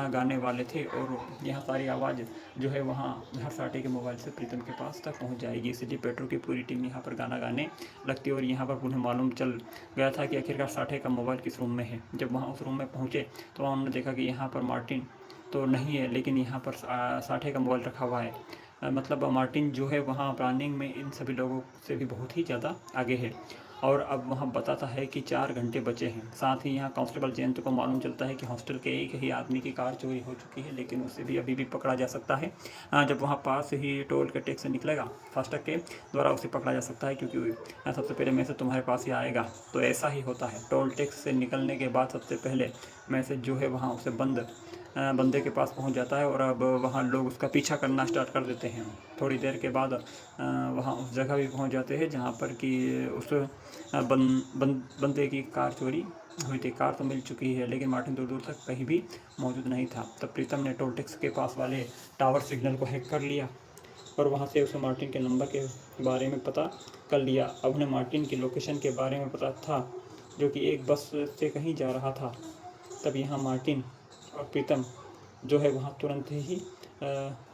गाने वाले थे और यहाँ सारी आवाज़ जो है वहाँ हर साठे के मोबाइल से प्रीतम के पास तक पहुँच जाएगी। इसलिए पेट्रो की पूरी टीम यहाँ पर गाना गाने लगती और यहाँ पर उन्हें मालूम चल गया था कि आखिरकार साठे का मोबाइल किस रूम में है। जब वहाँ उस रूम में पहुँचे तो वहाँ उन्होंने देखा कि यहाँ पर मार्टिन तो नहीं है, लेकिन यहाँ पर साठे का मोबाइल रखा हुआ है। मतलब मार्टिन जो है वहाँ प्लानिंग में इन सभी लोगों से भी बहुत ही ज़्यादा आगे है। और अब वहाँ बताता है कि 4 घंटे बचे हैं। साथ ही यहाँ कांस्टेबल जयंत को मालूम चलता है कि हॉस्टल के एक ही आदमी की कार चोरी हो चुकी है, लेकिन उसे भी अभी भी पकड़ा जा सकता है। जब वहाँ पास ही टोल के टैक्स से निकलेगा फास्टैग के द्वारा उसे पकड़ा जा सकता है, क्योंकि सबसे पहले मैसेज तुम्हारे पास ही आएगा। तो ऐसा ही होता है, टोल टैक्स से निकलने के बाद सबसे पहले मैसेज जो है वहाँ उसे बंदे के पास पहुंच जाता है और अब वहाँ लोग उसका पीछा करना स्टार्ट कर देते हैं। थोड़ी देर के बाद वहाँ उस जगह भी पहुंच जाते हैं जहाँ पर कि उस बंदे की कार चोरी हुई थी। कार तो मिल चुकी है, लेकिन मार्टिन दूर दूर तक कहीं भी मौजूद नहीं था। तब प्रीतम ने टोल टैक्स के पास वाले टावर सिग्नल को हैक कर लिया और वहाँ से उसे मार्टिन के नंबर के बारे में पता कर लिया। अब उन्हें मार्टिन की लोकेशन के बारे में पता था, जो कि एक बस से कहीं जा रहा था। तब यहाँ मार्टिन और प्रीतम जो है वहाँ तुरंत ही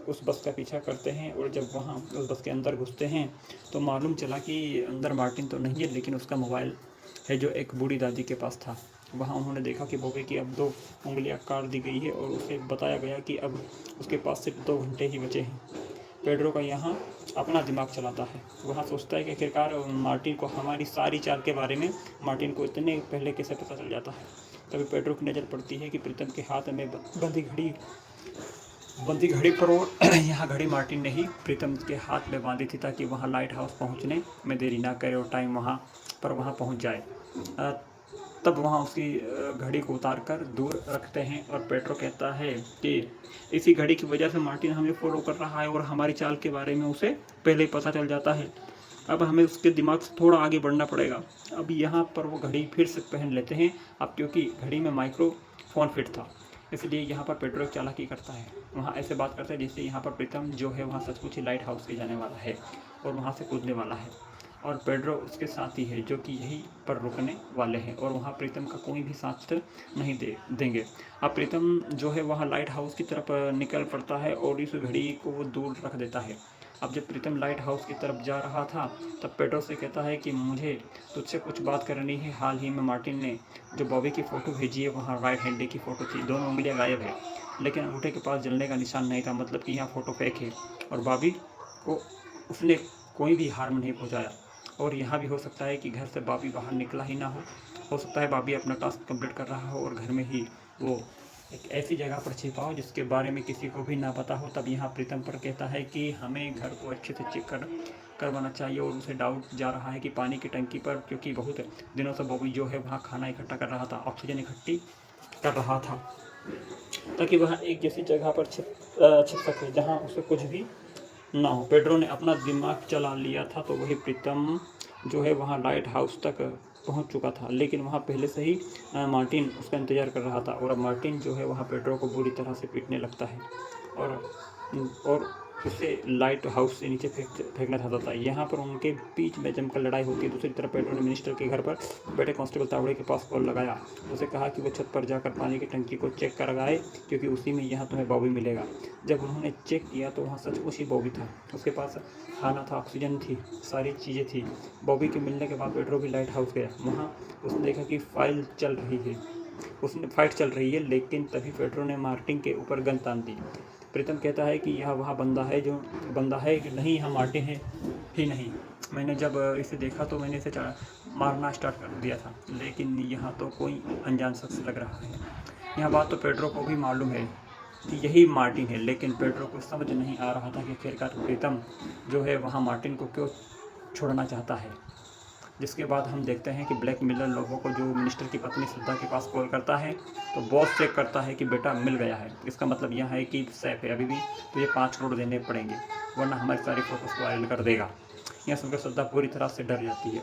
उस बस का पीछा करते हैं और जब वहाँ उस बस के अंदर घुसते हैं तो मालूम चला कि अंदर मार्टिन तो नहीं है, लेकिन उसका मोबाइल है जो एक बूढ़ी दादी के पास था। वहाँ उन्होंने देखा कि बॉबी की अब 2 उंगलियां काट दी गई है और उसे बताया गया कि अब उसके पास सिर्फ 2 घंटे ही बचे हैं। पेड्रो का यहाँ अपना दिमाग चलाता है। वहाँ सोचता है कि आखिरकार मार्टिन को हमारी सारी चाल के बारे में मार्टिन को इतने पहले कैसे पता चल जाता है। तभी पेड्रो की नज़र पड़ती है कि प्रीतम के हाथ में बंदी घड़ी पर और यहाँ घड़ी मार्टिन ने ही प्रीतम के हाथ में बांधी थी, ताकि वहाँ लाइट हाउस पहुँचने में देरी ना करे और टाइम वहाँ पहुँच जाए। तब वहाँ उसकी घड़ी को उतार कर दूर रखते हैं और पेड्रो कहता है कि इसी घड़ी की वजह से मार्टिन हमें फॉलो कर रहा है और हमारी चाल के बारे में उसे पहले ही पता चल जाता है। अब हमें उसके दिमाग से थोड़ा आगे बढ़ना पड़ेगा। अब यहाँ पर वो घड़ी फिर से पहन लेते हैं, अब क्योंकि घड़ी में माइक्रोफोन फिट था, इसलिए यहाँ पर पेड्रो एक चालाकी करता है। वहाँ ऐसे बात करता है जिससे यहाँ पर प्रीतम जो है वहाँ सचमुच ही लाइट हाउस के जाने वाला है और वहाँ से कूदने वाला है और पेड्रो उसके साथ ही है, जो कि यहीं पर रुकने वाले हैं और वहाँ प्रीतम का कोई भी साथ नहीं देंगे। अब प्रीतम जो है वहाँ लाइट हाउस की तरफ निकल पड़ता है और इस घड़ी को वो दूर रख देता है। अब जब प्रीतम लाइट हाउस की तरफ जा रहा था तब पेड्रो से कहता है कि मुझे तुझसे कुछ बात करनी है। हाल ही में मार्टिन ने जो बॉबी की फ़ोटो भेजी है वहाँ राइट हैंड की फ़ोटो थी, 2 उंगलियां गायब है, लेकिन अंगूठे के पास जलने का निशान नहीं था, मतलब कि यहाँ फ़ोटो फेक है और बॉबी को उसने कोई भी हार्म नहीं पहुँचाया। और यहाँ भी हो सकता है कि घर से बॉबी बाहर निकला ही ना हो सकता है बॉबी अपना टास्क कंप्लीट कर रहा हो और घर में ही वो एक ऐसी जगह पर छिपा हो जिसके बारे में किसी को भी ना पता हो। तब यहाँ प्रीतम पर कहता है कि हमें घर को अच्छे से चेक करवाना चाहिए और उसे डाउट जा रहा है कि पानी की टंकी पर, क्योंकि बहुत दिनों से बॉबी जो है वहाँ खाना इकट्ठा कर रहा था, ऑक्सीजन इकट्ठी कर रहा था, ताकि वह एक जैसी जगह पर छिप सके जहाँ उसे कुछ भी ना हो। पेड्रो ने अपना दिमाग चला लिया था तो वही प्रीतम जो है वहाँ लाइट हाउस तक पहुंच चुका था, लेकिन वहाँ पहले से ही मार्टिन उसका इंतज़ार कर रहा था और अब मार्टिन जो है वहाँ पेड्रो को बुरी तरह से पीटने लगता है और उसे लाइट हाउस से नीचे फेंकना चाहता था। यहाँ पर उनके बीच में जमकर लड़ाई होती है। दूसरी तरफ पेड्रो ने मिनिस्टर के घर पर बैठे कांस्टेबल तावड़े के पास कॉल लगाया, उसे कहा कि वो छत पर जाकर पानी की टंकी को चेक करवाए, क्योंकि उसी में यहाँ तुम्हें बॉबी मिलेगा। जब उन्होंने चेक किया तो वहाँ सचमुच ही बॉबी था, उसके पास खाना था, ऑक्सीजन थी, सारी चीज़ें थी। बॉबी के मिलने के बाद पेड्रो भी लाइट हाउस गया। वहाँ उसने देखा कि फाइट चल रही है, लेकिन तभी पेड्रो ने मार्टिन के ऊपर गन तान दी। प्रीतम कहता है कि यह वह बंदा है कि नहीं, यहाँ मार्टिन है ही नहीं। मैंने जब इसे देखा तो मैंने इसे मारना स्टार्ट कर दिया था, लेकिन यहाँ तो कोई अनजान शख्स लग रहा है। यह बात तो पेड्रो को भी मालूम है कि यही मार्टिन है, लेकिन पेड्रो को समझ नहीं आ रहा था कि आखिरकार प्रीतम जो है वहाँ मार्टिन को क्यों छोड़ना चाहता है। जिसके बाद हम देखते हैं कि ब्लैक मिलर लोगों को जो मिनिस्टर की पत्नी श्रद्धा के पास कॉल करता है तो बॉस चेक करता है कि बेटा मिल गया है। इसका मतलब यह है कि सेफ है, अभी भी तुझे 5 करोड़ देने पड़ेंगे वरना हमारी सारी फोटोज़ को वायरल कर देगा। यह सुनकर श्रद्धा पूरी तरह से डर जाती है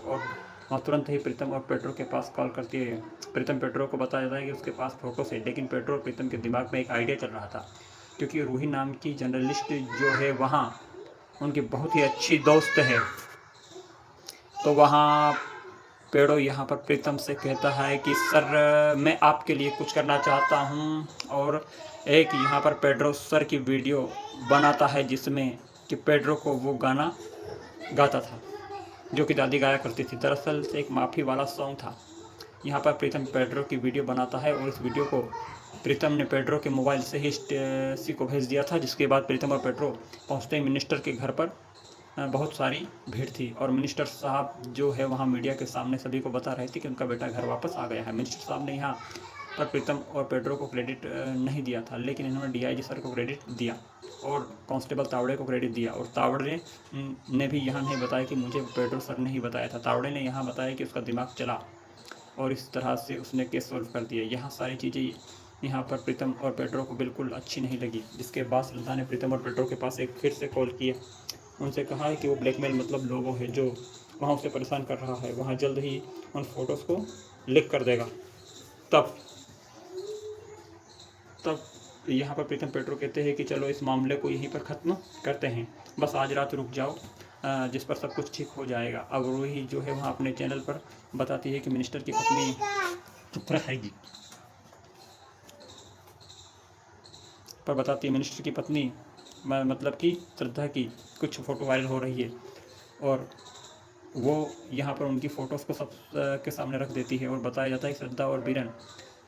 वहाँ तुरंत ही प्रीतम और पेड्रो के पास कॉल करती है। प्रीतम पेड्रो को बताया जाता है कि उसके पास फ़ोटोस है, लेकिन पेड्रो और प्रीतम के दिमाग में एक आइडिया चल रहा था, क्योंकि रूही नाम की जर्नलिस्ट जो है वहाँ उनकी बहुत ही अच्छी दोस्त है। तो वहाँ पेड्रो यहाँ पर प्रीतम से कहता है कि सर मैं आपके लिए कुछ करना चाहता हूँ, और एक यहाँ पर पेड्रो सर की वीडियो बनाता है जिसमें कि पेड्रो को वो गाना गाता था जो कि दादी गाया करती थी। दरअसल एक माफ़ी वाला सॉन्ग था। यहाँ पर प्रीतम पेड्रो की वीडियो बनाता है और इस वीडियो को प्रीतम ने पेड्रो के मोबाइल से ही स्टेसी को भेज दिया था, जिसके बाद प्रीतम और पेड्रो पहुँचते ही मिनिस्टर के घर पर बहुत सारी भीड़ थी और मिनिस्टर साहब जो है वहाँ मीडिया के सामने सभी को बता रहे थे कि उनका बेटा घर वापस आ गया है। मिनिस्टर साहब ने यहाँ पर प्रीतम और पेड्रो को क्रेडिट नहीं दिया था, लेकिन इन्होंने डीआईजी सर को क्रेडिट दिया और कांस्टेबल तावड़े को क्रेडिट दिया। और तावड़े ने भी यहाँ नहीं बताया कि मुझे पेड्रो सर ने ही बताया था। तावड़े ने यहाँ बताया कि उसका दिमाग चला और इस तरह से उसने केस सॉल्व कर दिया। यहाँ सारी चीज़ें यहाँ पर प्रीतम और पेड्रो को बिल्कुल अच्छी नहीं लगी, जिसके बाद श्रद्धा ने प्रीतम और पेड्रो के पास एक फिर से कॉल किया। उनसे कहा है कि वो ब्लैकमेल मतलब लोगों है जो वहाँ उसे परेशान कर रहा है, वहाँ जल्द ही उन फोटोज़ को लीक कर देगा। तब यहाँ पर प्रीतम पेड्रो कहते हैं कि चलो इस मामले को यहीं पर ख़त्म करते हैं, बस आज रात रुक जाओ, जिस पर सब कुछ ठीक हो जाएगा। अब रूही जो है वहाँ अपने चैनल पर बताती है कि मिनिस्टर की पत्नी चुप रहेगी पर बताती है मिनिस्टर की पत्नी मतलब कि श्रद्धा की कुछ फ़ोटो वायरल हो रही है और वो यहाँ पर उनकी फ़ोटोज़ को सब के सामने रख देती है और बताया जाता है कि श्रद्धा और बीरन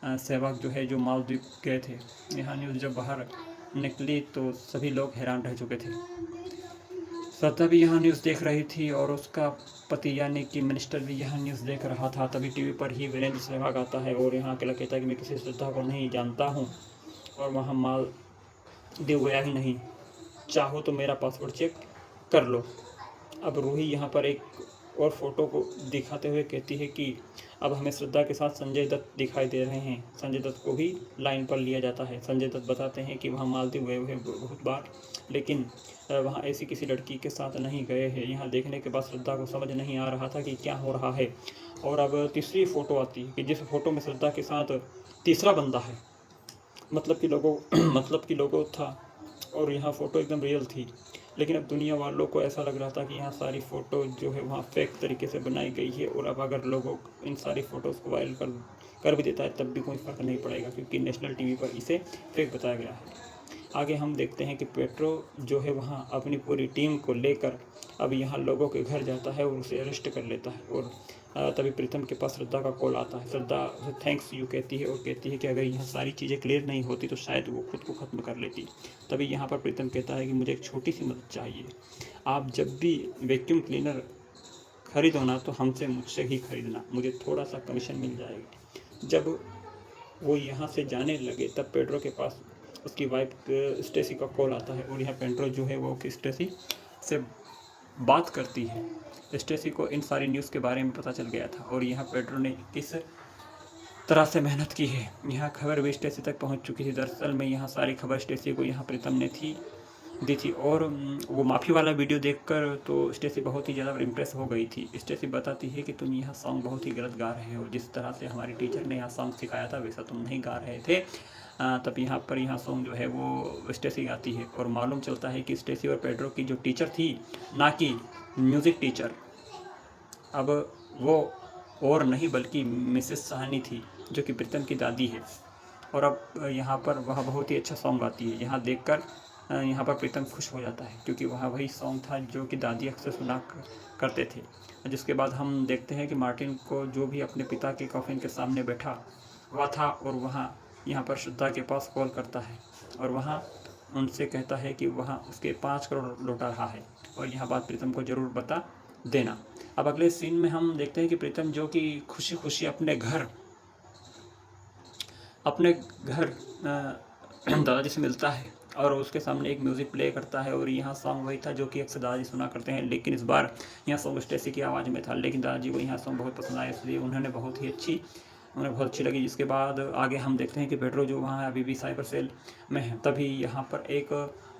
सहवाग जो है जो मालदीव गए थे। यहाँ न्यूज़ जब बाहर निकली तो सभी लोग हैरान रह चुके थे। श्रद्धा भी यहाँ न्यूज़ देख रही थी और उसका पति यानी कि मिनिस्टर भी यहाँ न्यूज़ देख रहा था। तभी टीवी पर ही वीरेंद्र सहवाग आता है और यहाँ अकेला कहता है कि मैं किसी श्रद्धा को नहीं जानता हूँ और वहाँ मालदीव गया ही नहीं, चाहो तो मेरा पासपोर्ट चेक कर लो। अब रूही यहाँ पर एक और फ़ोटो को दिखाते हुए कहती है कि अब हमें श्रद्धा के साथ संजय दत्त दिखाई दे रहे हैं। संजय दत्त को भी लाइन पर लिया जाता है। संजय दत्त बताते हैं कि वहाँ मालदीव गए हुए बहुत बार, लेकिन वहाँ ऐसी किसी लड़की के साथ नहीं गए हैं। यहाँ देखने के बाद श्रद्धा को समझ नहीं आ रहा था कि क्या हो रहा है। और अब तीसरी फ़ोटो आती है कि जिस फ़ोटो में श्रद्धा के साथ तीसरा बंदा है, मतलब कि लोगो था और यहाँ फ़ोटो एकदम रियल थी। लेकिन अब दुनिया वालों को ऐसा लग रहा था कि यहाँ सारी फ़ोटो जो है वहाँ फेक तरीके से बनाई गई है और अब अगर लोगों इन सारी फ़ोटोज़ को वायरल कर भी देता है तब भी कोई फ़र्क नहीं पड़ेगा, क्योंकि नेशनल टीवी पर इसे फेक बताया गया है। आगे हम देखते हैं कि पेड्रो जो है वहाँ अपनी पूरी टीम को लेकर अब यहाँ लोगों के घर जाता है और उसे अरेस्ट कर लेता है। और तभी प्रीतम के पास श्रद्धा का कॉल आता है। श्रद्धा थैंक्स यू कहती है और कहती है कि अगर यहाँ सारी चीज़ें क्लियर नहीं होती तो शायद वो खुद को ख़त्म कर लेती। तभी यहाँ पर प्रीतम कहता है कि मुझे एक छोटी सी मदद चाहिए, आप जब भी वैक्यूम क्लीनर खरीदो ना तो मुझसे ही खरीदना, मुझे थोड़ा सा कमीशन मिल जाएगा। जब वो यहाँ से जाने लगे तब पेड्रो के पास उसकी वाइफ स्टेसी का कॉल आता है और यहाँ पेड्रो जो है वो स्टेसी से बात करती है। स्टेसी को इन सारी न्यूज़ के बारे में पता चल गया था और यहाँ पेड्रो ने किस तरह से मेहनत की है, यहाँ खबर भी स्टेसी तक पहुँच चुकी थी। दरअसल में यहाँ सारी खबर स्टेसी को यहाँ प्रीतम ने दी थी और वो माफ़ी वाला वीडियो देखकर तो स्टेसी बहुत ही ज़्यादा इम्प्रेस हो गई थी। स्टेसी बताती है कि तुम यहाँ सॉन्ग बहुत ही गलत गा रहे हो, जिस तरह से हमारी टीचर ने यहाँ सॉन्ग सिखाया था वैसा तुम नहीं गा रहे थे। तब यहाँ सॉन्ग जो है वो स्टेसी गाती है और मालूम चलता है कि स्टेसी और पेड्रो की जो टीचर थी, ना कि म्यूज़िक टीचर, अब वो और नहीं बल्कि मिसेस साहनी थी जो कि प्रीतम की दादी है। और अब यहाँ पर वह बहुत ही अच्छा सॉन्ग गाती है। यहाँ देखकर यहाँ पर प्रीतम खुश हो जाता है क्योंकि वह वही सॉन्ग था जो कि दादी अक्सर सुना करते थे। जिसके बाद हम देखते हैं कि मार्टिन को जो भी अपने पिता के कॉफिन के सामने बैठा हुआ था और वहाँ यहाँ पर श्रद्धा के पास कॉल करता है और वहाँ उनसे कहता है कि वहाँ उसके 5 करोड़ लौटा रहा है और यह बात प्रीतम को ज़रूर बता देना। अब अगले सीन में हम देखते हैं कि प्रीतम जो कि खुशी खुशी अपने घर दादाजी से मिलता है और उसके सामने एक म्यूज़िक प्ले करता है और यहाँ सॉन्ग वही था जो कि अक्सर दादाजी सुना करते हैं, लेकिन इस बार यहाँ सॉन्ग स्टेसी की आवाज़ में था। लेकिन दादाजी को यहाँ सॉन्ग बहुत पसंद आया, इसलिए उन्होंने बहुत ही अच्छी उन्हें बहुत अच्छी लगी। जिसके बाद आगे हम देखते हैं कि पेड्रो जो वहाँ अभी भी साइबर सेल में है। तभी यहाँ पर एक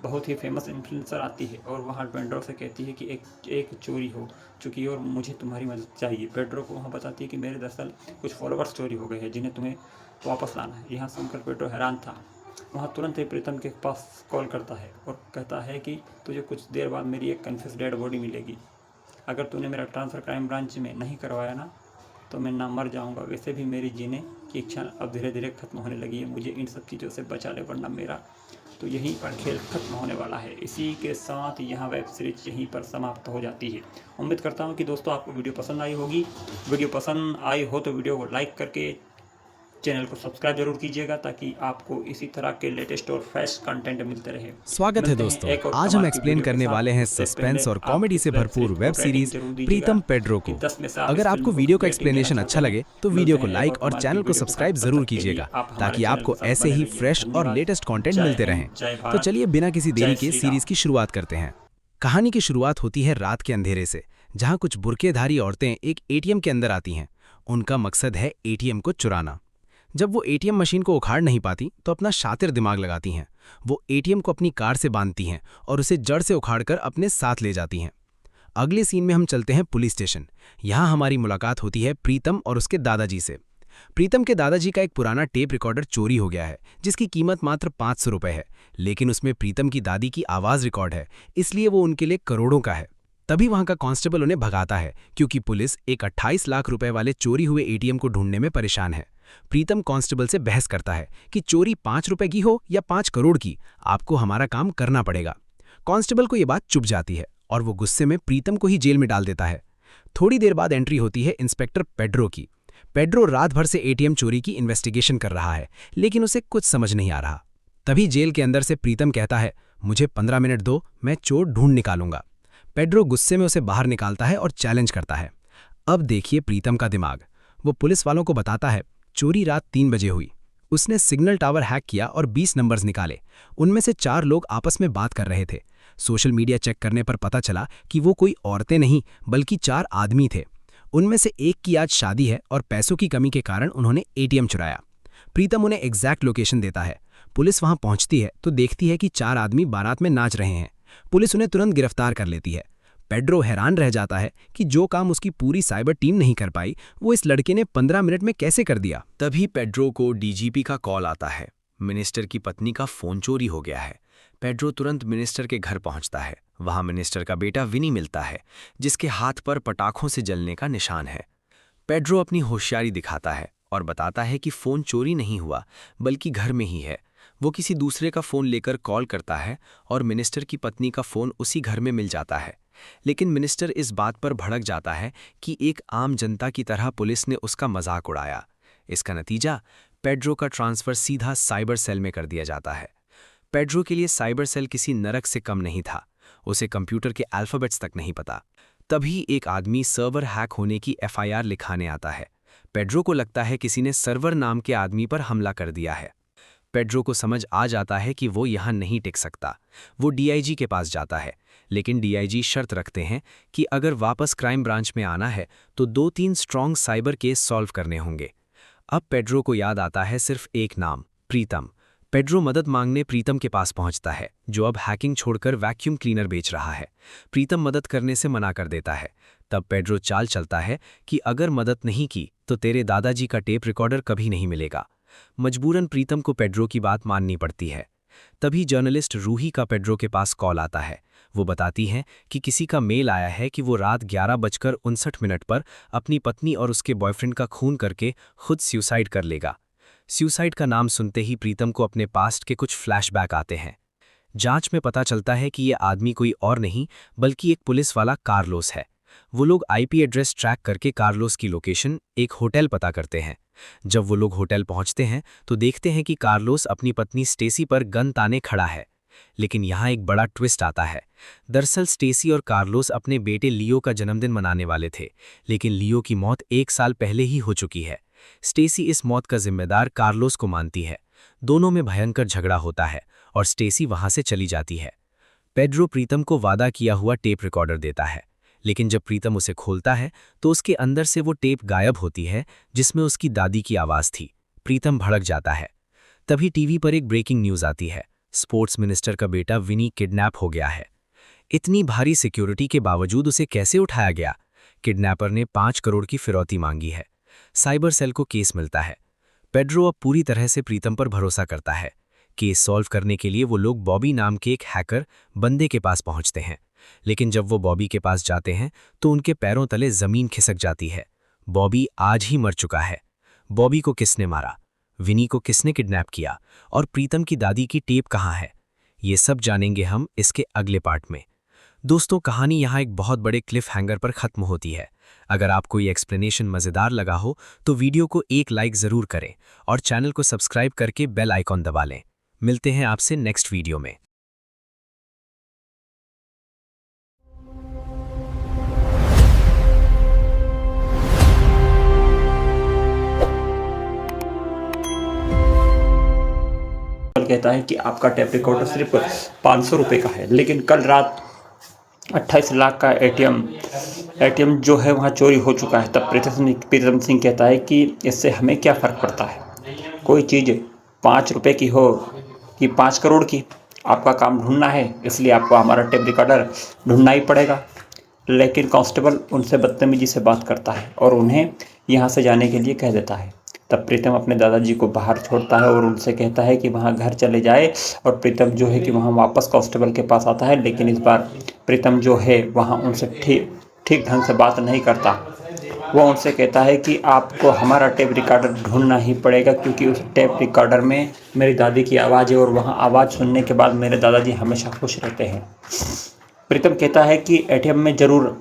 बहुत ही फेमस इन्फ्लुएंसर आती है और वहाँ पेड्रो से कहती है कि एक चोरी हो चुकी है और मुझे तुम्हारी मदद चाहिए। पेड्रो को वहाँ बताती है कि मेरे दरअसल कुछ फॉलोअर्स चोरी हो गए हैं जिन्हें तुम्हें वापस लाना है। यहाँ सुनकर पेड्रो हैरान था। वहाँ तुरंत ही प्रीतम के पास कॉल करता है और कहता है कि तुझे कुछ देर बाद मेरी एक कन्फ्यूज डेड बॉडी मिलेगी। अगर तूने मेरा ट्रांसफ़र क्राइम ब्रांच में नहीं करवाया ना तो मैं ना मर जाऊंगा। वैसे भी मेरी जीने की इच्छा अब धीरे धीरे खत्म होने लगी है। मुझे इन सब चीज़ों से बचा ले वरना मेरा तो यहीं पर खेल खत्म होने वाला है। इसी के साथ यहाँ वेब सीरीज यहीं पर समाप्त हो जाती है। उम्मीद करता हूँ कि दोस्तों आपको वीडियो पसंद आई होगी। वीडियो पसंद आई हो तो वीडियो को लाइक करके चैनल को सब्सक्राइब जरूर कीजिएगा ताकि आपको इसी तरह के लेटेस्ट और फ्रेश कंटेंट मिलते रहे। स्वागत है दोस्तों, आज हम एक्सप्लेन करने वाले हैं सस्पेंस और कॉमेडी से भरपूर वेब सीरीज प्रीतम पेड्रो को। अगर आपको वीडियो का एक्सप्लेनेशन अच्छा लगे तो वीडियो को लाइक और चैनल को सब्सक्राइब जरूर कीजिएगा ताकि आपको ऐसे ही फ्रेश और लेटेस्ट कंटेंट मिलते रहें। तो चलिए बिना किसी देरी के सीरीज की शुरुआत करते हैं। कहानी की शुरुआत होती है रात के अंधेरे से, जहां कुछ बुर्केधारी औरतें एक एटीएम के अंदर आती हैं। उनका मकसद है एटीएम को चुराना। जब वो एटीएम मशीन को उखाड़ नहीं पाती तो अपना शातिर दिमाग लगाती हैं। वो एटीएम को अपनी कार से बांधती हैं और उसे जड़ से उखाड़कर अपने साथ ले जाती हैं। अगले सीन में हम चलते हैं पुलिस स्टेशन। यहाँ हमारी मुलाकात होती है प्रीतम और उसके दादाजी से। प्रीतम के दादाजी का एक पुराना टेप रिकॉर्डर चोरी हो गया है जिसकी कीमत मात्र 500 रुपये है, लेकिन उसमें प्रीतम की दादी की आवाज़ रिकॉर्ड है, इसलिए वो उनके लिए करोड़ों का है। तभी वहां का कांस्टेबल उन्हें भगाता है क्योंकि पुलिस एक 28 लाख रुपए वाले चोरी हुए एटीएम को ढूंढने में परेशान है। प्रीतम कांस्टेबल से बहस करता है कि चोरी 5 रुपए की हो या 5 करोड़ की, आपको हमारा काम करना पड़ेगा। कांस्टेबल को यह बात चुभ जाती है और वो गुस्से में प्रीतम को ही जेल में डाल देता है। थोड़ी देर बाद एंट्री होती है इंस्पेक्टर पेड्रो की। पेड्रो रात भर से एटीएम चोरी की इन्वेस्टिगेशन कर रहा है, लेकिन उसे कुछ समझ नहीं आ रहा। तभी जेल के अंदर से प्रीतम कहता है, मुझे 15 मिनट दो, मैं चोर ढूंढ निकालूंगा। पेड्रो गुस्से में उसे बाहर निकालता है और चैलेंज करता है। अब देखिए प्रीतम का दिमाग। वो पुलिस वालों को बताता है चोरी रात 3 बजे हुई। उसने सिग्नल टावर हैक किया और 20 नंबर्स निकाले। उनमें से 4 लोग आपस में बात कर रहे थे। सोशल मीडिया चेक करने पर पता चला कि वो कोई औरतें नहीं बल्कि 4 आदमी थे। उनमें से एक की आज शादी है और पैसों की कमी के कारण उन्होंने एटीएम चुराया। प्रीतम उन्हें एग्जैक्ट लोकेशन देता है। पुलिस वहां पहुंचती है तो देखती है कि 4 आदमी बारात में नाच रहे हैं। पुलिस उन्हें तुरंत गिरफ्तार कर लेती है। पेड्रो हैरान रह जाता है कि जो काम उसकी पूरी साइबर टीम नहीं कर पाई वो इस लड़के ने 15 मिनट में कैसे कर दिया। तभी पेड्रो को डीजीपी का कॉल आता है। मिनिस्टर की पत्नी का फोन चोरी हो गया है। पेड्रो तुरंत मिनिस्टर के घर पहुंचता है। वहां मिनिस्टर का बेटा विनी मिलता है जिसके हाथ पर पटाखों से जलने का निशान है। पेड्रो अपनी होशियारी दिखाता है और बताता है कि फोन चोरी नहीं हुआ बल्कि घर में ही है। वो किसी दूसरे का फोन लेकर कॉल करता है और मिनिस्टर की पत्नी का फोन उसी घर में मिल जाता है। लेकिन मिनिस्टर इस बात पर भड़क जाता है कि एक आम जनता की तरह पुलिस ने उसका मजाक उड़ाया। इसका नतीजा पेड्रो का ट्रांसफर सीधा साइबर सेल में कर दिया जाता है। पेड्रो के लिए साइबर सेल किसी नरक से कम नहीं था। उसे कंप्यूटर के अल्फाबेट्स तक नहीं पता। तभी एक आदमी सर्वर हैक होने की एफआईआर लिखाने आता है। पेड्रो को लगता है किसी ने सर्वर नाम के आदमी पर हमला कर दिया है। पेड्रो को समझ आ जाता है कि वो यहाँ नहीं टिक सकता। वो डीआईजी के पास जाता है, लेकिन डीआईजी शर्त रखते हैं कि अगर वापस क्राइम ब्रांच में आना है तो 2-3 स्ट्रॉन्ग साइबर केस सॉल्व करने होंगे। अब पेड्रो को याद आता है सिर्फ एक नाम, प्रीतम। पेड्रो मदद मांगने प्रीतम के पास पहुंचता है, जो अब हैकिंग छोड़कर वैक्यूम क्लीनर बेच रहा है। प्रीतम मदद करने से मना कर देता है। तब पेड्रो चाल चलता है कि अगर मदद नहीं की तो तेरे दादाजी का टेप रिकॉर्डर कभी नहीं मिलेगा। मजबूरन प्रीतम को पेड्रो की बात माननी पड़ती है। तभी जर्नलिस्ट रूही का पेड्रो के पास कॉल आता है। वो बताती हैं कि किसी का मेल आया है कि वो रात 11:59 पर अपनी पत्नी और उसके बॉयफ्रेंड का खून करके खुद सुसाइड कर लेगा। सुसाइड का नाम सुनते ही प्रीतम को अपने पास्ट के कुछ फ्लैशबैक आते हैं। जांच में पता चलता है कि ये आदमी कोई और नहीं बल्कि एक पुलिस वाला कार्लोस है। वो लोग आईपी एड्रेस ट्रैक करके कार्लोस की लोकेशन एक होटल पता करते हैं। जब वो लोग होटल पहुंचते हैं तो देखते हैं कि कार्लोस अपनी पत्नी स्टेसी पर गन ताने खड़ा है। लेकिन यहाँ एक बड़ा ट्विस्ट आता है। दरअसल स्टेसी और कार्लोस अपने बेटे लियो का जन्मदिन मनाने वाले थे, लेकिन लियो की मौत 1 साल पहले ही हो चुकी है। स्टेसी इस मौत का जिम्मेदार कार्लोस को मानती है। दोनों में भयंकर झगड़ा होता है और स्टेसी वहां से चली जाती है। पेड्रो प्रीतम को वादा किया हुआ टेप रिकॉर्डर देता है, लेकिन जब प्रीतम उसे खोलता है तो उसके अंदर से वो टेप गायब होती है जिसमें उसकी दादी की आवाज़ थी। प्रीतम भड़क जाता है। तभी टीवी पर एक ब्रेकिंग न्यूज़ आती है, स्पोर्ट्स मिनिस्टर का बेटा विनी किडनैप हो गया है। इतनी भारी सिक्योरिटी के बावजूद उसे कैसे उठाया गया? किडनैपर ने 5 करोड़ की फिरौती मांगी है। साइबर सेल को केस मिलता है। पेड्रो अब पूरी तरह से प्रीतम पर भरोसा करता है। केस सॉल्व करने के लिए वो लोग बॉबी नाम के एक हैकर बंदे के पास पहुंचते हैं, लेकिन जब वो बॉबी के पास जाते हैं तो उनके पैरों तले जमीन खिसक जाती है। बॉबी आज ही मर चुका है। बॉबी को किसने मारा? विनी को किसने किडनैप किया? और प्रीतम की दादी की टेप कहाँ है? ये सब जानेंगे हम इसके अगले पार्ट में। दोस्तों, कहानी यहाँ एक बहुत बड़े क्लिफ हैंगर पर खत्म होती है। अगर आपको ये एक्सप्लेनेशन मज़ेदार लगा हो तो वीडियो को एक लाइक ज़रूर करें और चैनल को सब्सक्राइब करके बेल आइकॉन दबा लें। मिलते हैं आपसे नेक्स्ट वीडियो में। कहता है कि आपका टेप रिकॉर्डर सिर्फ 500 रुपये का है, लेकिन कल रात 28 लाख का एटीएम जो है वहाँ चोरी हो चुका है। तब प्रीतम सिंह कहता है कि इससे हमें क्या फ़र्क पड़ता है, कोई चीज़ 5 रुपये की हो कि 5 करोड़ की, आपका काम ढूंढना है, इसलिए आपको हमारा टेप रिकॉर्डर ढूंढना ही पड़ेगा। लेकिन कांस्टेबल उनसे बदतमीजी से बात करता है और उन्हें यहाँ से जाने के लिए कह देता है। तब प्रीतम अपने दादाजी को बाहर छोड़ता है और उनसे कहता है कि वहाँ घर चले जाए, और प्रीतम जो है कि वहाँ वापस कांस्टेबल के पास आता है। लेकिन इस बार प्रीतम जो है वहाँ उनसे ठीक ढंग से बात नहीं करता। वो उनसे कहता है कि आपको हमारा टेप रिकॉर्डर ढूंढना ही पड़ेगा, क्योंकि उस टेप रिकॉर्डर में मेरी दादी की आवाज़ है और वहाँ आवाज़ सुनने के बाद मेरे दादाजी हमेशा खुश रहते हैं। प्रीतम कहता है कि एटीएम में ज़रूर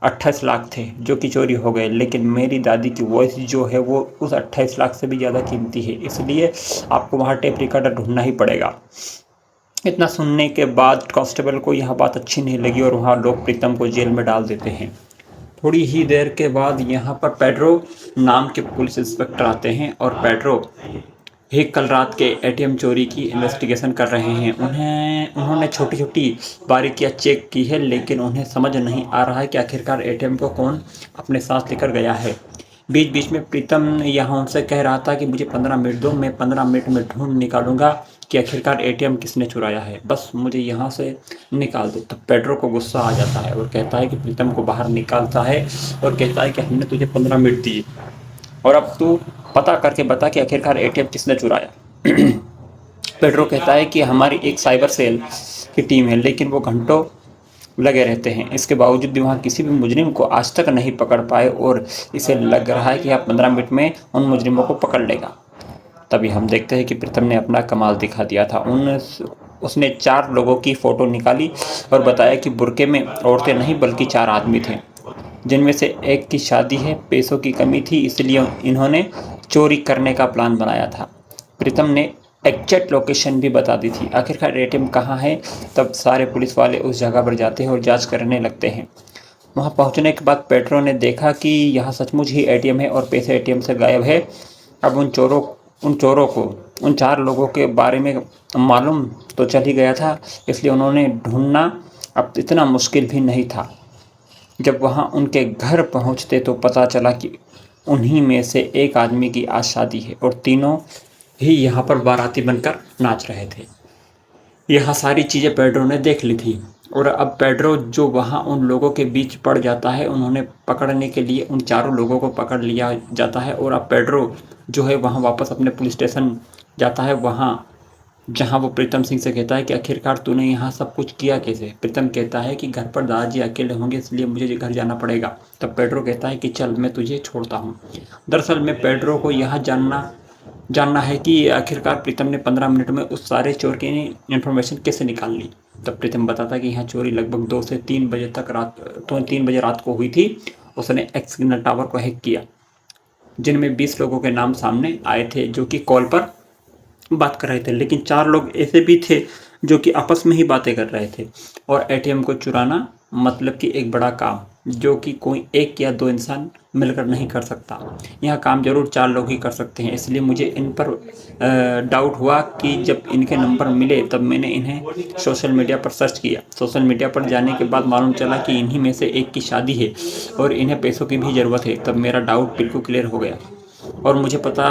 28 लाख थे जो कि चोरी हो गए, लेकिन मेरी दादी की वॉइस जो है वो उस 28 लाख से भी ज़्यादा कीमती है, इसलिए आपको वहाँ टेप रिकॉर्डर ढूंढना ही पड़ेगा। इतना सुनने के बाद कांस्टेबल को यह बात अच्छी नहीं लगी और वहाँ लोग प्रीतम को जेल में डाल देते हैं। थोड़ी ही देर के बाद यहाँ पर पेड्रो नाम के पुलिस इंस्पेक्टर आते हैं और पेड्रो ही कल रात के एटीएम चोरी की इन्वेस्टिगेशन कर रहे हैं। उन्होंने छोटी छोटी बारीकियां चेक की है, लेकिन उन्हें समझ नहीं आ रहा है कि आखिरकार एटीएम को कौन अपने साथ लेकर गया है। बीच बीच में प्रीतम यहाँ उनसे कह रहा था कि मुझे 15 मिनट दो, मैं 15 मिनट में ढूंढ निकालूंगा कि आखिरकार एटीएम किसने चुराया है, बस मुझे यहाँ से निकाल दो। तब पेड्रो को गुस्सा आ जाता है और कहता है कि प्रीतम को बाहर निकालता है और कहता है कि हमने तुझे 15 मिनट दिए और अब तू पता करके बता कि आखिरकार एटीएम किसने चुराया। पेड्रो कहता है कि हमारी एक साइबर सेल की टीम है, लेकिन वो घंटों लगे रहते हैं, इसके बावजूद भी वहाँ किसी भी मुजरिम को आज तक नहीं पकड़ पाए और इसे लग रहा है कि आप 15 मिनट में उन मुजरिमों को पकड़ लेगा। तभी हम देखते हैं कि प्रीतम ने अपना कमाल दिखा दिया था। उसने 4 लोगों की फ़ोटो निकाली और बताया कि बुरके में औरतें नहीं बल्कि 4 आदमी थे, जिनमें से एक की शादी है, पैसों की कमी थी, इसलिए इन्होंने चोरी करने का प्लान बनाया था। प्रीतम ने एग्जैक्ट लोकेशन भी बता दी थी। आखिरकार एटीएम कहाँ है? तब सारे पुलिस वाले उस जगह पर जाते हैं और जांच करने लगते हैं। वहाँ पहुँचने के बाद पेड्रो ने देखा कि यहाँ सचमुच ही एटीएम है और पैसे एटीएम से गायब है। अब उन चोरों को उन 4 लोगों के बारे में मालूम तो चल ही गया था, इसलिए उन्होंने ढूंढना अब इतना मुश्किल भी नहीं था। जब वहाँ उनके घर पहुँचते तो पता चला कि उन्हीं में से एक आदमी की आज शादी है और तीनों ही यहाँ पर बाराती बनकर नाच रहे थे। यह सारी चीज़ें पेड्रो ने देख ली थी और अब पेड्रो जो वहाँ उन लोगों के बीच पड़ जाता है, उन्होंने पकड़ने के लिए उन 4 लोगों को पकड़ लिया जाता है और अब पेड्रो जो है वहाँ वापस अपने पुलिस स्टेशन जाता है, वहाँ जहाँ वो प्रीतम सिंह से कहता है कि आखिरकार तूने यहाँ सब कुछ किया कैसे। प्रीतम कहता है कि घर पर दादाजी अकेले होंगे, इसलिए मुझे घर जाना पड़ेगा। तब पेड्रो कहता है कि चल मैं तुझे छोड़ता हूँ। दरअसल में पेड्रो को यह जानना है कि आखिरकार प्रीतम ने 15 मिनट में उस सारे चोर की इन्फॉर्मेशन कैसे निकाल ली। तब प्रीतम बताता है कि यहाँ चोरी लगभग 2 से 3 बजे तक 3 बजे रात को हुई थी। उसने एक्स सिग्नल टावर को हैक किया, जिनमें 20 लोगों के नाम सामने आए थे जो कि कॉल पर बात कर रहे थे, लेकिन 4 लोग ऐसे भी थे जो कि आपस में ही बातें कर रहे थे। और एटीएम को चुराना मतलब कि एक बड़ा काम, जो कि कोई एक या दो इंसान मिलकर नहीं कर सकता। यह काम जरूर 4 लोग ही कर सकते हैं। इसलिए मुझे इन पर डाउट हुआ कि जब इनके नंबर मिले तब मैंने इन्हें सोशल मीडिया पर सर्च किया। सोशल मीडिया पर जाने के बाद मालूम चला कि इन्हीं में से एक की शादी है और इन्हें पैसों की भी ज़रूरत है। तब मेरा डाउट बिल्कुल क्लियर हो गया और मुझे पता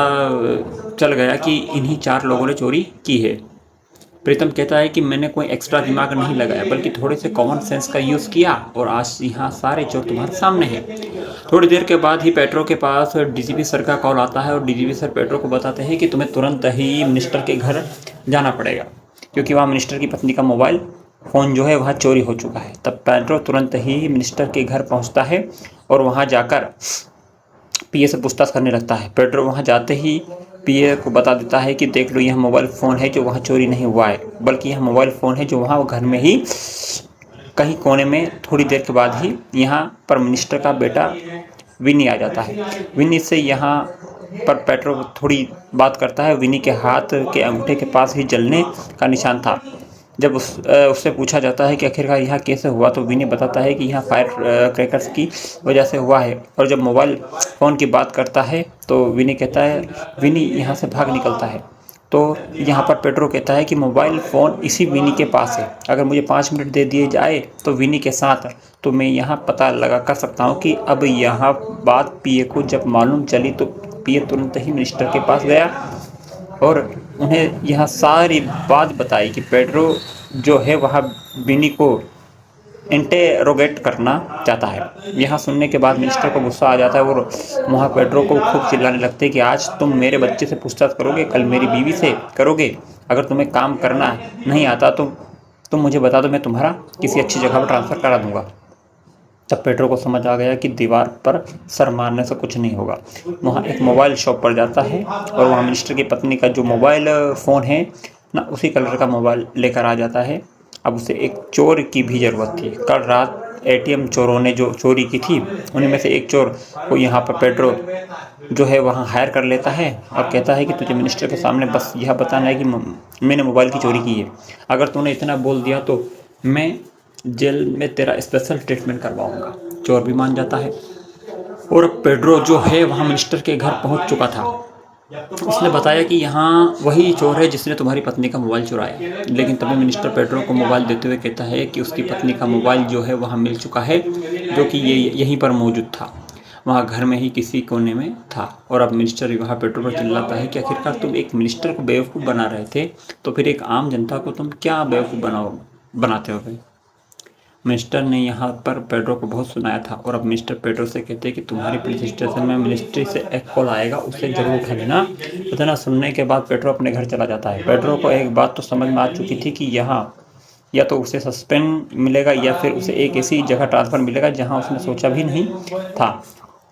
चल गया कि इन्हीं 4 लोगों ने चोरी की है। प्रीतम कहता है कि मैंने कोई एक्स्ट्रा दिमाग नहीं लगाया बल्कि थोड़े से कॉमन सेंस का यूज़ किया और आज यहाँ सारे चोर तुम्हारे सामने हैं। थोड़ी देर के बाद ही पेट्रो के पास डीजीपी सर का कॉल आता है और डीजीपी सर पेट्रो को बताते हैं कि तुम्हें तुरंत ही मिनिस्टर के घर जाना पड़ेगा क्योंकि वहाँ मिनिस्टर की पत्नी का मोबाइल फ़ोन जो है वहाँ चोरी हो चुका है। तब पेट्रो तुरंत ही मिनिस्टर के घर पहुँचता है और वहाँ जाकर पीए से पूछताछ करने लगता है। पेट्रो वहाँ जाते ही पीए को बता देता है कि देख लो, यह मोबाइल फ़ोन है जो वहाँ चोरी नहीं हुआ है बल्कि यह मोबाइल फ़ोन है जो वहाँ घर में ही कहीं कोने में। थोड़ी देर के बाद ही यहाँ पर मिनिस्टर का बेटा विनी आ जाता है। विनी से यहाँ पर पेट्रो थोड़ी बात करता है। विनी के हाथ के अंगूठे के पास ही जलने का निशान था। जब उससे पूछा जाता है कि आखिरकार यह कैसे हुआ तो विनी बताता है कि यह फायर क्रैकर्स की वजह से हुआ है। और जब मोबाइल फ़ोन की बात करता है तो विनी कहता है, विनी यहाँ से भाग निकलता है। तो यहाँ पर पेट्रो कहता है कि मोबाइल फ़ोन इसी विनी के पास है, अगर मुझे 5 मिनट दे दिए जाए तो विनी के साथ तो मैं यहाँ पता लगा कर सकता हूँ कि अब यहाँ बात पीए को जब मालूम चली तो पीए तुरंत ही मिनिस्टर के पास गया और उन्हें यह सारी बात बताई कि पेट्रो जो है वह विनी को इंटेरोगेट करना चाहता है। यह सुनने के बाद मिनिस्टर को गुस्सा आ जाता है और वहाँ पेट्रो को खूब चिल्लाने लगते हैं कि आज तुम मेरे बच्चे से पूछताछ करोगे, कल मेरी बीवी से करोगे। अगर तुम्हें काम करना नहीं आता तो तुम मुझे बता दो, मैं तुम्हारा किसी अच्छी जगह पर ट्रांसफ़र करा दूँगा। तब पेट्रो को समझ आ गया कि दीवार पर सर मारने से कुछ नहीं होगा। वहाँ एक मोबाइल शॉप पर जाता है और वहाँ मिनिस्टर की पत्नी का जो मोबाइल फ़ोन है ना, उसी कलर का मोबाइल लेकर आ जाता है। अब उसे एक चोर की भी ज़रूरत थी। कल रात एटीएम चोरों ने जो चोरी की थी उन्हीं में से एक चोर को यहाँ पर पेट्रो जो है वहाँ हायर कर लेता है और कहता है कि तुझे मिनिस्टर के सामने बस यह बताना है कि मैंने मोबाइल की चोरी की है। अगर तूने इतना बोल दिया तो मैं जेल में तेरा स्पेशल ट्रीटमेंट करवाऊंगा। चोर भी मान जाता है और अब पेड्रो जो है वहाँ मिनिस्टर के घर पहुँच चुका था। उसने बताया कि यहाँ वही चोर है जिसने तुम्हारी पत्नी का मोबाइल चुराया। लेकिन तभी मिनिस्टर पेड्रो को मोबाइल देते हुए कहता है कि उसकी पत्नी का मोबाइल जो है वहाँ मिल चुका है, जो कि ये यहीं पर मौजूद था, वहाँ घर में ही किसी कोने में था। और अब मिनिस्टर वहाँ पेट्रो पर चिल्लाता है कि आखिरकार तुम एक मिनिस्टर को बेवकूफ़ बना रहे थे तो फिर एक आम जनता को तुम क्या बेवकूफ़ बनाते हो भाई। मिनिस्टर ने यहाँ पर पेड्रो को बहुत सुनाया था और अब मिनिस्टर पेड्रो से कहते हैं कि तुम्हारी पुलिस स्टेशन में मिनिस्ट्री से एक कॉल आएगा, उसे जरूर उठा लेना। इतना सुनने के बाद पेड्रो अपने घर चला जाता है। पेड्रो को एक बात तो समझ में आ चुकी थी कि यहाँ या तो उसे सस्पेंड मिलेगा या फिर उसे एक ऐसी जगह ट्रांसफ़र मिलेगा जहाँ उसने सोचा भी नहीं था।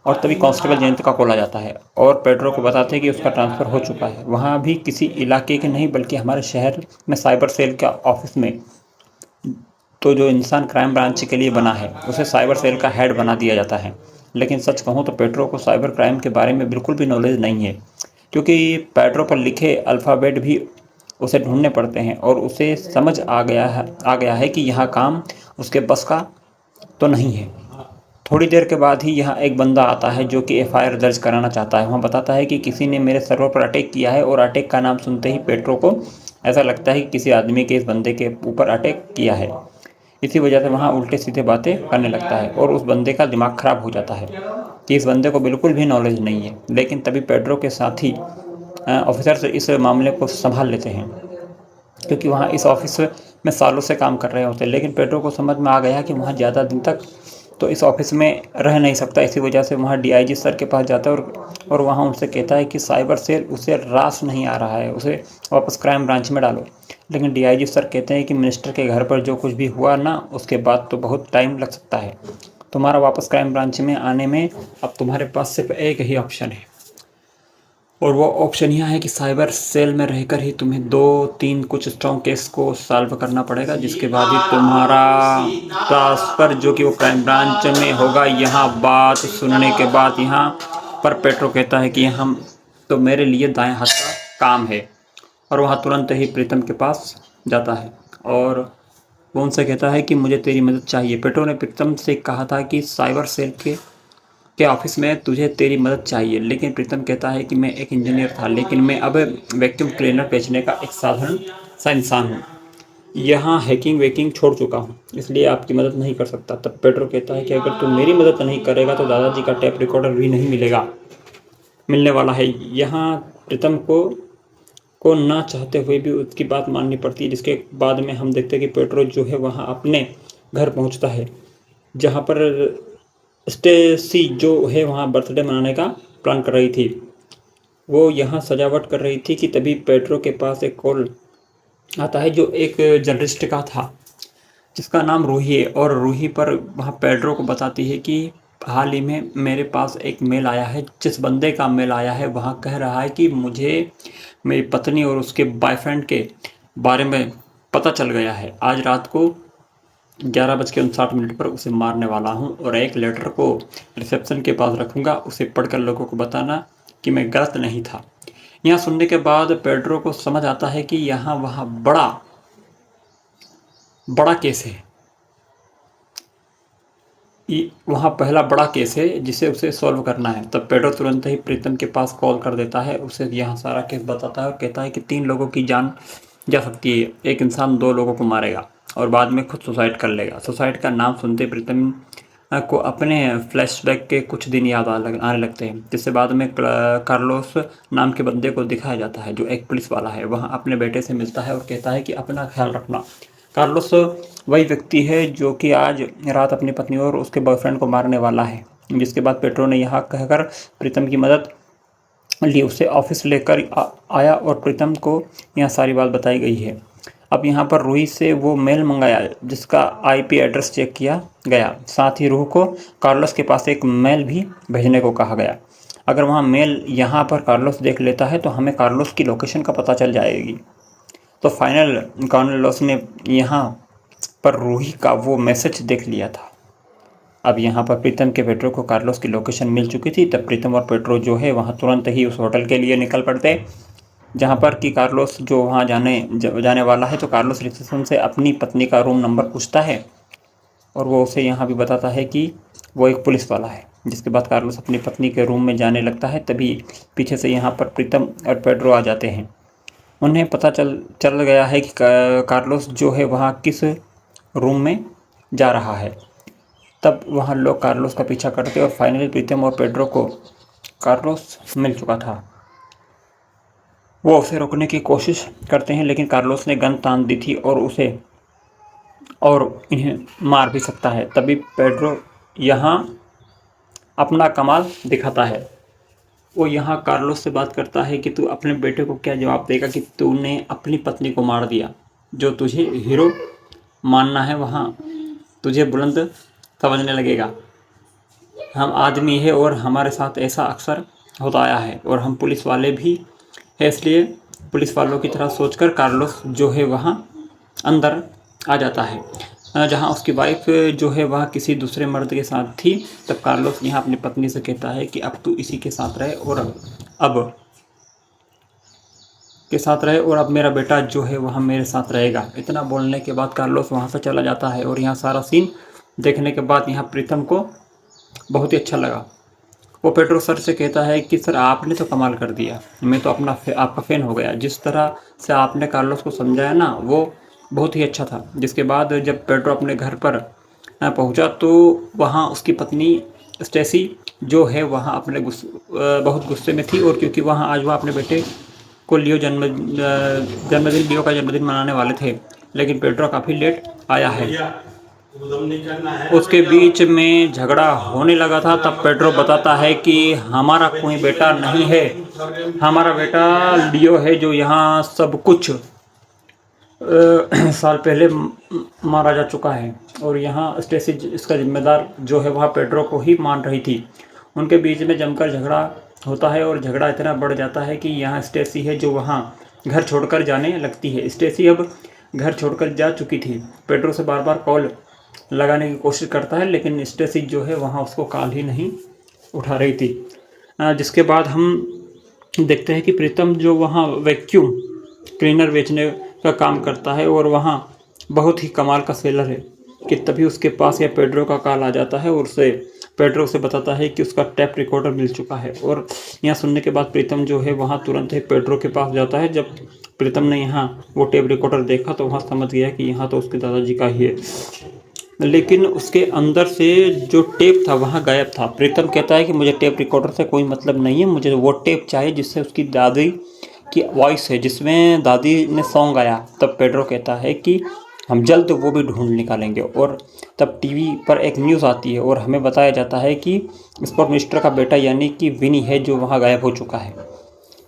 और तभी कांस्टेबल जयंत का कॉल आ जाता है और पेड्रो को बताते हैं कि उसका ट्रांसफ़र हो चुका है। वहाँ भी किसी इलाके के नहीं बल्कि हमारे शहर में साइबर सेल के ऑफिस में। तो जो इंसान क्राइम ब्रांच के लिए बना है उसे साइबर सेल का हेड बना दिया जाता है। लेकिन सच कहूँ तो पेड्रो को साइबर क्राइम के बारे में बिल्कुल भी नॉलेज नहीं है, क्योंकि पेड्रो पर लिखे अल्फ़ाबेट भी उसे ढूंढने पड़ते हैं और उसे समझ आ गया है कि यह काम उसके बस का तो नहीं है। थोड़ी देर के बाद ही यहाँ एक बंदा आता है जो कि एफआईआर दर्ज कराना चाहता है। वहाँ बताता है कि किसी ने मेरे सर्वर पर अटैक किया है और अटैक का नाम सुनते ही पेड्रो को ऐसा लगता है कि किसी आदमी के इस बंदे के ऊपर अटैक किया है। इसी वजह से वहाँ उल्टे सीधे बातें करने लगता है और उस बंदे का दिमाग ख़राब हो जाता है कि इस बंदे को बिल्कुल भी नॉलेज नहीं है। लेकिन तभी पेड्रो के साथी ऑफिसर्स इस मामले को संभाल लेते हैं, क्योंकि वहाँ इस ऑफिस में सालों से काम कर रहे होते हैं। लेकिन पेड्रो को समझ में आ गया कि वहाँ ज़्यादा दिन तक तो इस ऑफिस में रह नहीं सकता। इसी वजह से वहाँ डीआईजी सर के पास जाता है और वहाँ उनसे कहता है कि साइबर सेल उसे रास नहीं आ रहा है, उसे वापस क्राइम ब्रांच में डालो। लेकिन डीआईजी सर कहते हैं कि मिनिस्टर के घर पर जो कुछ भी हुआ ना, उसके बाद तो बहुत टाइम लग सकता है। तुम्हारा वापस क्राइम ब्रांच में आने में अब तुम्हारे पास सिर्फ एक ही ऑप्शन है, और वो ऑप्शन यह है कि साइबर सेल में रहकर ही तुम्हें 2-3 कुछ स्ट्रॉन्ग केस को सॉल्व करना पड़ेगा, जिसके बाद ही तुम्हारा ट्रांसफ़र जो कि वो क्राइम ब्रांच में होगा। यहाँ बात सुनने के बाद यहाँ पर पेट्रो कहता है कि हम तो मेरे लिए दाएं हाथ का काम है, और वहाँ तुरंत ही प्रीतम के पास जाता है और वो उनसे कहता है कि मुझे तेरी मदद चाहिए। पेड्रो ने प्रीतम से कहा था कि साइबर सेल के ऑफिस में तुझे तेरी मदद चाहिए, लेकिन प्रीतम कहता है कि मैं एक इंजीनियर था, लेकिन मैं अब वैक्यूम क्लीनर बेचने का एक साधारण सा इंसान हूँ। यहाँ हैकिंग वैकिंग छोड़ चुका हूँ, इसलिए आपकी मदद नहीं कर सकता। तब पेड्रो कहता है कि अगर तू मेरी मदद नहीं करेगा तो दादाजी का टेप रिकॉर्डर भी नहीं मिलने वाला है। यहाँ प्रीतम को ना चाहते हुए भी उसकी बात माननी पड़ती है, जिसके बाद में हम देखते हैं कि पेड्रो जो है वहाँ अपने घर पहुँचता है, जहाँ पर स्टेसी जो है वहाँ बर्थडे मनाने का प्लान कर रही थी। वो यहाँ सजावट कर रही थी कि तभी पेड्रो के पास एक कॉल आता है जो एक जर्नलिस्ट का था, जिसका नाम रूही है। और रूही पर वहाँ पेड्रो को बताती है कि हाल ही में मेरे पास एक मेल आया है। जिस बंदे का मेल आया है वहाँ कह रहा है कि मुझे मेरी पत्नी और उसके बॉयफ्रेंड के बारे में पता चल गया है। आज रात को 11:59 पर उसे मारने वाला हूँ और एक लेटर को रिसेप्शन के पास रखूँगा। उसे पढ़कर लोगों को बताना कि मैं गलत नहीं था। यहाँ सुनने के बाद पेड्रो को समझ आता है कि यहाँ वहाँ बड़ा केस है, वहाँ पहला बड़ा केस है जिसे उसे सॉल्व करना है। तब पेड्रो तुरंत ही प्रीतम के पास कॉल कर देता है, उसे यहाँ सारा केस बताता है और कहता है कि 3 लोगों की जान जा सकती है, एक इंसान 2 लोगों को मारेगा और बाद में खुद सुसाइड कर लेगा। सुसाइड का नाम सुनते प्रीतम को अपने फ्लैशबैक के कुछ दिन याद आने लगते हैं, जिससे बाद में कार्लोस नाम के बंदे को दिखाया जाता है जो एक पुलिस वाला है। वहाँ अपने बेटे से मिलता है और कहता है कि अपना ख्याल रखना। कार्लोस वही व्यक्ति है जो कि आज रात अपनी पत्नी और उसके बॉयफ्रेंड को मारने वाला है। जिसके बाद पेड्रो ने यहाँ कहकर प्रीतम की मदद ली, उसे ऑफिस लेकर आया और प्रीतम को यहाँ सारी बात बताई गई है। अब यहाँ पर रूही से वो मेल मंगाया जिसका IP एड्रेस चेक किया गया। साथ ही रूह को कार्लोस के पास एक मेल भी भेजने को कहा गया। अगर वहाँ मेल यहाँ पर कार्लोस देख लेता है तो हमें कार्लोस की लोकेशन का पता चल जाएगी। तो फाइनल कार्लोस ने यहाँ पर रूही का वो मैसेज देख लिया था। अब यहाँ पर प्रीतम के पेड्रो को कार्लोस की लोकेशन मिल चुकी थी। तब प्रीतम और पेड्रो जो है वहाँ तुरंत ही उस होटल के लिए निकल पड़ते, जहाँ पर कि कार्लोस जो वहाँ जाने वाला है। तो कार्लोस रिसेप्शन से अपनी पत्नी का रूम नंबर पूछता है और वो उसे यहाँ भी बताता है कि वो एक पुलिस वाला है। जिसके बाद कार्लोस अपनी पत्नी के रूम में जाने लगता है, तभी पीछे से यहाँ पर प्रीतम और पेड्रो आ जाते हैं। उन्हें पता चल गया है कि कार्लोस जो है वहाँ किस रूम में जा रहा है। तब वहाँ लोग कार्लोस का पीछा करते और फाइनली प्रीतम और पेड्रो को कार्लोस मिल चुका था। वो उसे रोकने की कोशिश करते हैं, लेकिन कार्लोस ने गन तान दी थी और इन्हें मार भी सकता है। तभी पेड्रो यहाँ अपना कमाल दिखाता है। वो यहाँ कार्लोस से बात करता है कि तू अपने बेटे को क्या जवाब देगा कि तूने अपनी पत्नी को मार दिया। जो तुझे हीरो मानना है वहाँ तुझे बुलंद समझने लगेगा। हम आदमी है और हमारे साथ ऐसा अक्सर होता आया है और हम पुलिस वाले भी है, इसलिए पुलिस वालों की तरह सोचकर कार्लोस जो है वहाँ अंदर आ जाता है, जहाँ उसकी वाइफ जो है वह किसी दूसरे मर्द के साथ थी। तब कार्लोस यहाँ अपनी पत्नी से कहता है कि अब तू इसी के साथ रहे और अब मेरा बेटा जो है वह मेरे साथ रहेगा। इतना बोलने के बाद कार्लोस वहाँ से चला जाता है और यहाँ सारा सीन देखने के बाद यहाँ प्रीतम को बहुत ही अच्छा लगा। वो पेड्रो सर से कहता है कि सर आपने तो कमाल कर दिया, मैं तो आपका फ़ैन हो गया। जिस तरह से आपने कार्लोस को समझाया ना वो बहुत ही अच्छा था। जिसके बाद जब पेड्रो अपने घर पर पहुंचा तो वहां उसकी पत्नी स्टेसी जो है वहां बहुत गुस्से में थी, और क्योंकि वहां आज वह अपने बेटे को लियो का जन्मदिन मनाने वाले थे, लेकिन पेड्रो काफ़ी लेट आया है। उसके बीच में झगड़ा होने लगा था। तब पेड्रो बताता है कि हमारा कोई बेटा नहीं है, हमारा बेटा लियो है जो यहाँ सब कुछ साल पहले मारा जा चुका है, और यहाँ स्टेसी इसका जिम्मेदार जो है वह पेड्रो को ही मान रही थी। उनके बीच में जमकर झगड़ा होता है और झगड़ा इतना बढ़ जाता है कि यहाँ स्टेसी है जो वहाँ घर छोड़कर जाने लगती है। स्टेसी अब घर छोड़कर जा चुकी थी। पेड्रो से बार बार कॉल लगाने की कोशिश करता है, लेकिन स्टेसी जो है वहाँ उसको कॉल ही नहीं उठा रही थी। जिसके बाद हम देखते हैं कि प्रीतम जो वहाँ वैक्यूम क्लीनर बेचने का काम करता है और वहाँ बहुत ही कमाल का सेलर है कि तभी उसके पास या पेड्रो का कॉल आ जाता है और उसे पेड्रो उसे बताता है कि उसका टैप रिकॉर्डर मिल चुका है। और यहाँ सुनने के बाद प्रीतम जो है वहाँ तुरंत ही पेड्रो के पास जाता है। जब प्रीतम ने यहाँ वो टेप रिकॉर्डर देखा तो वहाँ समझ गया कि यहाँ तो उसके दादाजी का ही है, लेकिन उसके अंदर से जो टेप था वहाँ गायब था। प्रीतम कहता है कि मुझे टेप रिकॉर्डर से कोई मतलब नहीं है, मुझे वो टेप चाहिए जिससे उसकी दादी की वॉइस है, जिसमें दादी ने सॉन्ग गाया। तब पेड्रो कहता है कि हम जल्द वो भी ढूंढ निकालेंगे। और तब टीवी पर एक न्यूज़ आती है और हमें बताया जाता है कि स्पोर्ट मिनिस्टर का बेटा यानी कि विनी है जो वहाँ गायब हो चुका है,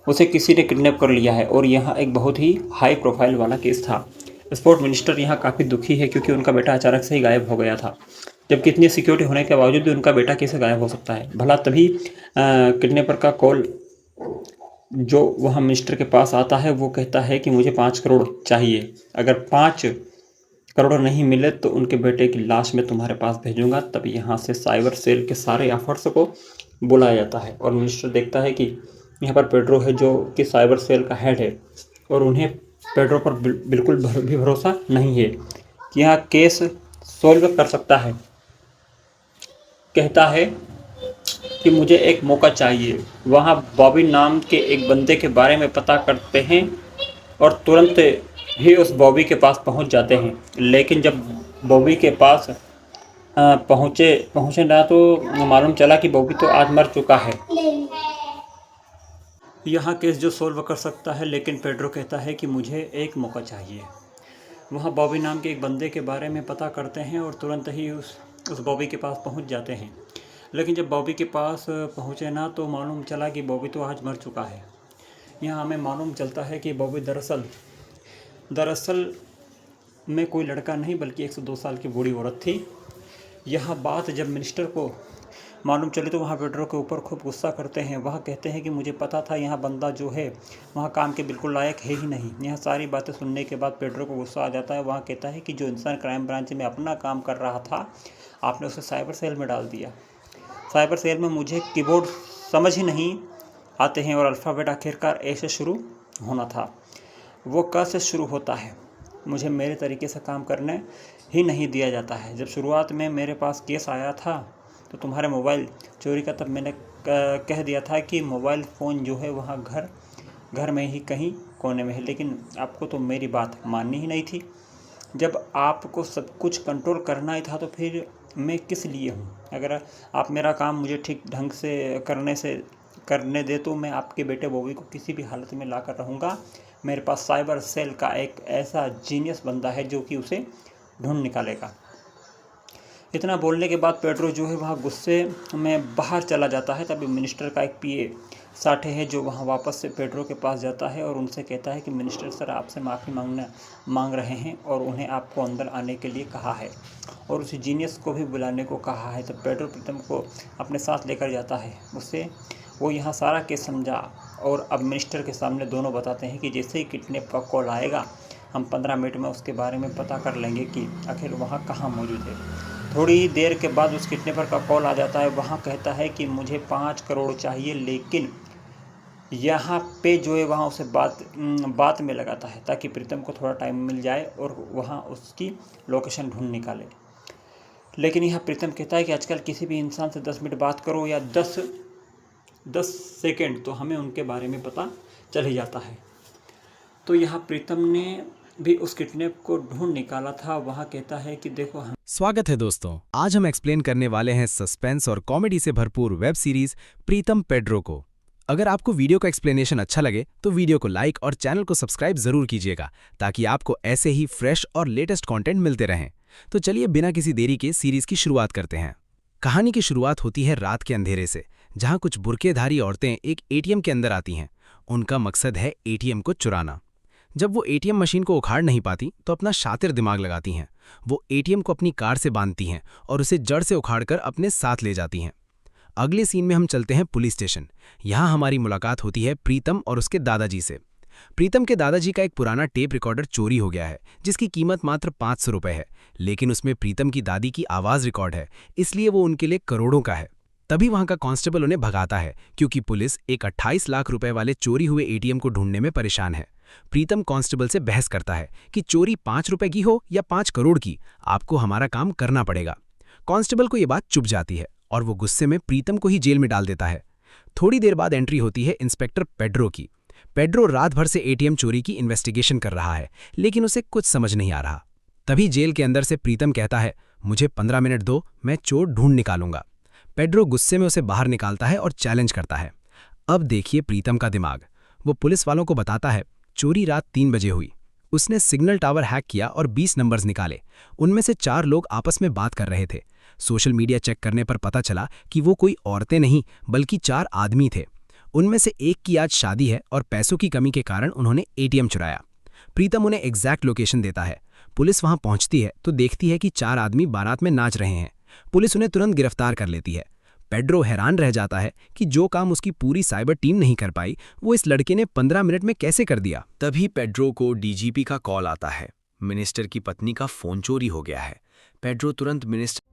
उसे किसी ने किडनैप कर लिया है। और यहाँ एक बहुत ही हाई प्रोफाइल वाला केस था। स्पोर्ट मिनिस्टर यहाँ काफ़ी दुखी है क्योंकि उनका बेटा अचानक से ही गायब हो गया था, जबकि इतनी सिक्योरिटी होने के बावजूद भी उनका बेटा कैसे गायब हो सकता है। भला तभी किडनैपर का कॉल जो वहाँ मिनिस्टर के पास आता है, वो कहता है कि मुझे 5 करोड़ चाहिए, अगर 5 करोड़ नहीं मिले तो उनके बेटे की लाश मैं तुम्हारे पास भेजूंगा। तब यहाँ से साइबर सेल के सारे ऑफर्स को बुलाया जाता है और मिनिस्टर देखता है कि यहाँ पर पेड्रो है जो कि साइबर सेल का हेड है, और उन्हें पेड्रो पर बिल्कुल भी भरोसा नहीं है कि यहाँ केस सॉल्व कर सकता है। कहता है कि मुझे एक मौका चाहिए। वहाँ बॉबी नाम के एक बंदे के बारे में पता करते हैं और तुरंत ही उस बॉबी के पास पहुंच जाते हैं। लेकिन जब बॉबी के पास पहुंचे ना तो मालूम चला कि बॉबी तो आज मर चुका है। यहाँ केस जो सॉल्व कर सकता है, लेकिन पेड्रो कहता है कि मुझे एक मौका चाहिए। वहाँ बॉबी नाम के एक बंदे के बारे में पता करते हैं और तुरंत ही उस बॉबी के पास पहुंच जाते हैं। लेकिन जब बॉबी के पास पहुँचे ना तो मालूम चला कि बॉबी तो आज मर चुका है। यहाँ हमें मालूम चलता है कि बॉबी दरअसल में कोई लड़का नहीं बल्कि 102 साल की बूढ़ी औरत थी। यह बात जब मिनिस्टर को मालूम चली तो वहाँ पेड्रो के ऊपर खूब गुस्सा करते हैं। वह कहते हैं कि मुझे पता था यहाँ बंदा जो है वहाँ काम के बिल्कुल लायक है ही नहीं। यह सारी बातें सुनने के बाद पेड्रो को गुस्सा आ जाता है। वहाँ कहता है कि जो इंसान क्राइम ब्रांच में अपना काम कर रहा था, आपने उसे साइबर सेल में डाल दिया। साइबर सेल में मुझे कीबोर्ड समझ ही नहीं आते हैं और अल्फ़ाबेट आखिरकार ए से शुरू होना था, वो क से शुरू होता है। मुझे मेरे तरीके से काम करने ही नहीं दिया जाता है। जब शुरुआत में मेरे पास केस आया था तो तुम्हारे मोबाइल चोरी का, तब मैंने कह दिया था कि मोबाइल फ़ोन जो है वहाँ घर में ही कहीं कोने में है, लेकिन आपको तो मेरी बात माननी ही नहीं थी। जब आपको सब कुछ कंट्रोल करना ही था तो फिर मैं किस लिए हूँ? अगर आप मेरा काम मुझे ठीक ढंग से करने दे तो मैं आपके बेटे बॉबी को किसी भी हालत में ला कर रहूँगा। मेरे पास साइबर सेल का एक ऐसा जीनियस बंदा है जो कि उसे ढूंढ निकालेगा। इतना बोलने के बाद पेड्रो जो है वहाँ गुस्से में बाहर चला जाता है। तभी मिनिस्टर का एक पीए साठे है जो वहाँ वापस से पेड्रो के पास जाता है और उनसे कहता है कि मिनिस्टर सर आपसे माफ़ी मांग रहे हैं और उन्हें आपको अंदर आने के लिए कहा है और उसी जीनियस को भी बुलाने को कहा है। तब पेड्रो प्रीतम को अपने साथ लेकर जाता है। उससे वो यहाँ सारा केस समझा और अब मिनिस्टर के सामने दोनों बताते हैं कि जैसे ही किडनैप का कॉल आएगा हम 15 मिनट में उसके बारे में पता कर लेंगे कि आखिर वहाँ कहाँ मौजूद है। थोड़ी देर के बाद उस किडनैपर का कॉल आ जाता है। वहाँ कहता है कि मुझे 5 करोड़ चाहिए, लेकिन यहाँ पे जो है वहाँ उसे बात में लगाता है ताकि प्रीतम को थोड़ा टाइम मिल जाए और वहाँ उसकी लोकेशन ढूंढ निकाले। लेकिन यहाँ प्रीतम कहता है कि आजकल किसी भी इंसान से 10 मिनट बात करो या 10 सेकेंड तो हमें उनके बारे में पता चल ही जाता है। तो यहाँ प्रीतम ने भी उस किडनैप को ढूंढ निकाला था। वहाँ कहता है कि देखो हम स्वागत है दोस्तों, आज हम एक्सप्लेन करने वाले हैं सस्पेंस और कॉमेडी से भरपूर वेब सीरीज प्रीतम पेड्रो को। अगर आपको वीडियो का एक्सप्लेनेशन अच्छा लगे तो वीडियो को लाइक और चैनल को सब्सक्राइब जरूर कीजिएगा ताकि आपको ऐसे ही फ्रेश और लेटेस्ट कंटेंट मिलते रहें। तो चलिए बिना किसी देरी के सीरीज की शुरुआत करते हैं। कहानी की शुरुआत होती है रात के अंधेरे से, जहां कुछ बुर्केधारी औरतें एक एटीएम के अंदर आती हैं। उनका मकसद है एटीएम को चुराना। जब वो एटीएम मशीन को उखाड़ नहीं पाती तो अपना शातिर दिमाग लगाती हैं। वो एटीएम को अपनी कार से बांधती हैं और उसे जड़ से उखाड़कर अपने साथ ले जाती हैं। अगले सीन में हम चलते हैं पुलिस स्टेशन। यहाँ हमारी मुलाकात होती है प्रीतम और उसके दादाजी से। प्रीतम के दादाजी का एक पुराना टेप रिकॉर्डर चोरी हो गया है जिसकी कीमत मात्र 500 रुपये है, लेकिन उसमें प्रीतम की दादी की आवाज़ रिकॉर्ड है, इसलिए वो उनके लिए करोड़ों का है। तभी वहाँ का कांस्टेबल उन्हें भगाता है क्योंकि पुलिस एक 28 लाख रुपए वाले चोरी हुए एटीएम को ढूंढने में परेशान है। प्रीतम कांस्टेबल से बहस करता है कि चोरी 5 रुपए की हो या 5 करोड़ की, आपको हमारा काम करना पड़ेगा। कांस्टेबल को ये बात चुभ जाती है और वो गुस्से में प्रीतम को ही जेल में डाल देता है। थोड़ी देर बाद एंट्री होती है इंस्पेक्टर पेड्रो की। पेड्रो रात भर से एटीएम चोरी की इन्वेस्टिगेशन कर रहा है, लेकिन उसे कुछ समझ नहीं आ रहा। तभी जेल के अंदर से प्रीतम कहता है, मुझे 15 मिनट दो, मैं चोर ढूंढ निकालूंगा। पेड्रो गुस्से में उसे बाहर निकालता है और चैलेंज करता है। अब देखिए प्रीतम का दिमाग। वो पुलिस वालों को बताता है, चोरी रात 3 बजे हुई। उसने सिग्नल टावर हैक किया और 20 नंबर्स निकाले। उनमें से 4 लोग आपस में बात कर रहे थे। सोशल मीडिया चेक करने पर पता चला कि वो कोई औरतें नहीं बल्कि 4 आदमी थे। उनमें से एक की आज शादी है और पैसों की कमी के कारण उन्होंने एटीएम चुराया। प्रीतम उन्हें एग्जैक्ट लोकेशन देता है। पुलिस वहां पहुंचती है तो देखती है कि 4 आदमी बारात में नाच रहे हैं। पुलिस उन्हें तुरंत गिरफ्तार कर लेती है। पेड्रो हैरान रह जाता है कि जो काम उसकी पूरी साइबर टीम नहीं कर पाई, वो इस लड़के ने 15 मिनट में कैसे कर दिया। तभी पेड्रो को डीजीपी का कॉल आता है। मिनिस्टर की पत्नी का फोन चोरी हो गया है। पेड्रो तुरंत मिनिस्टर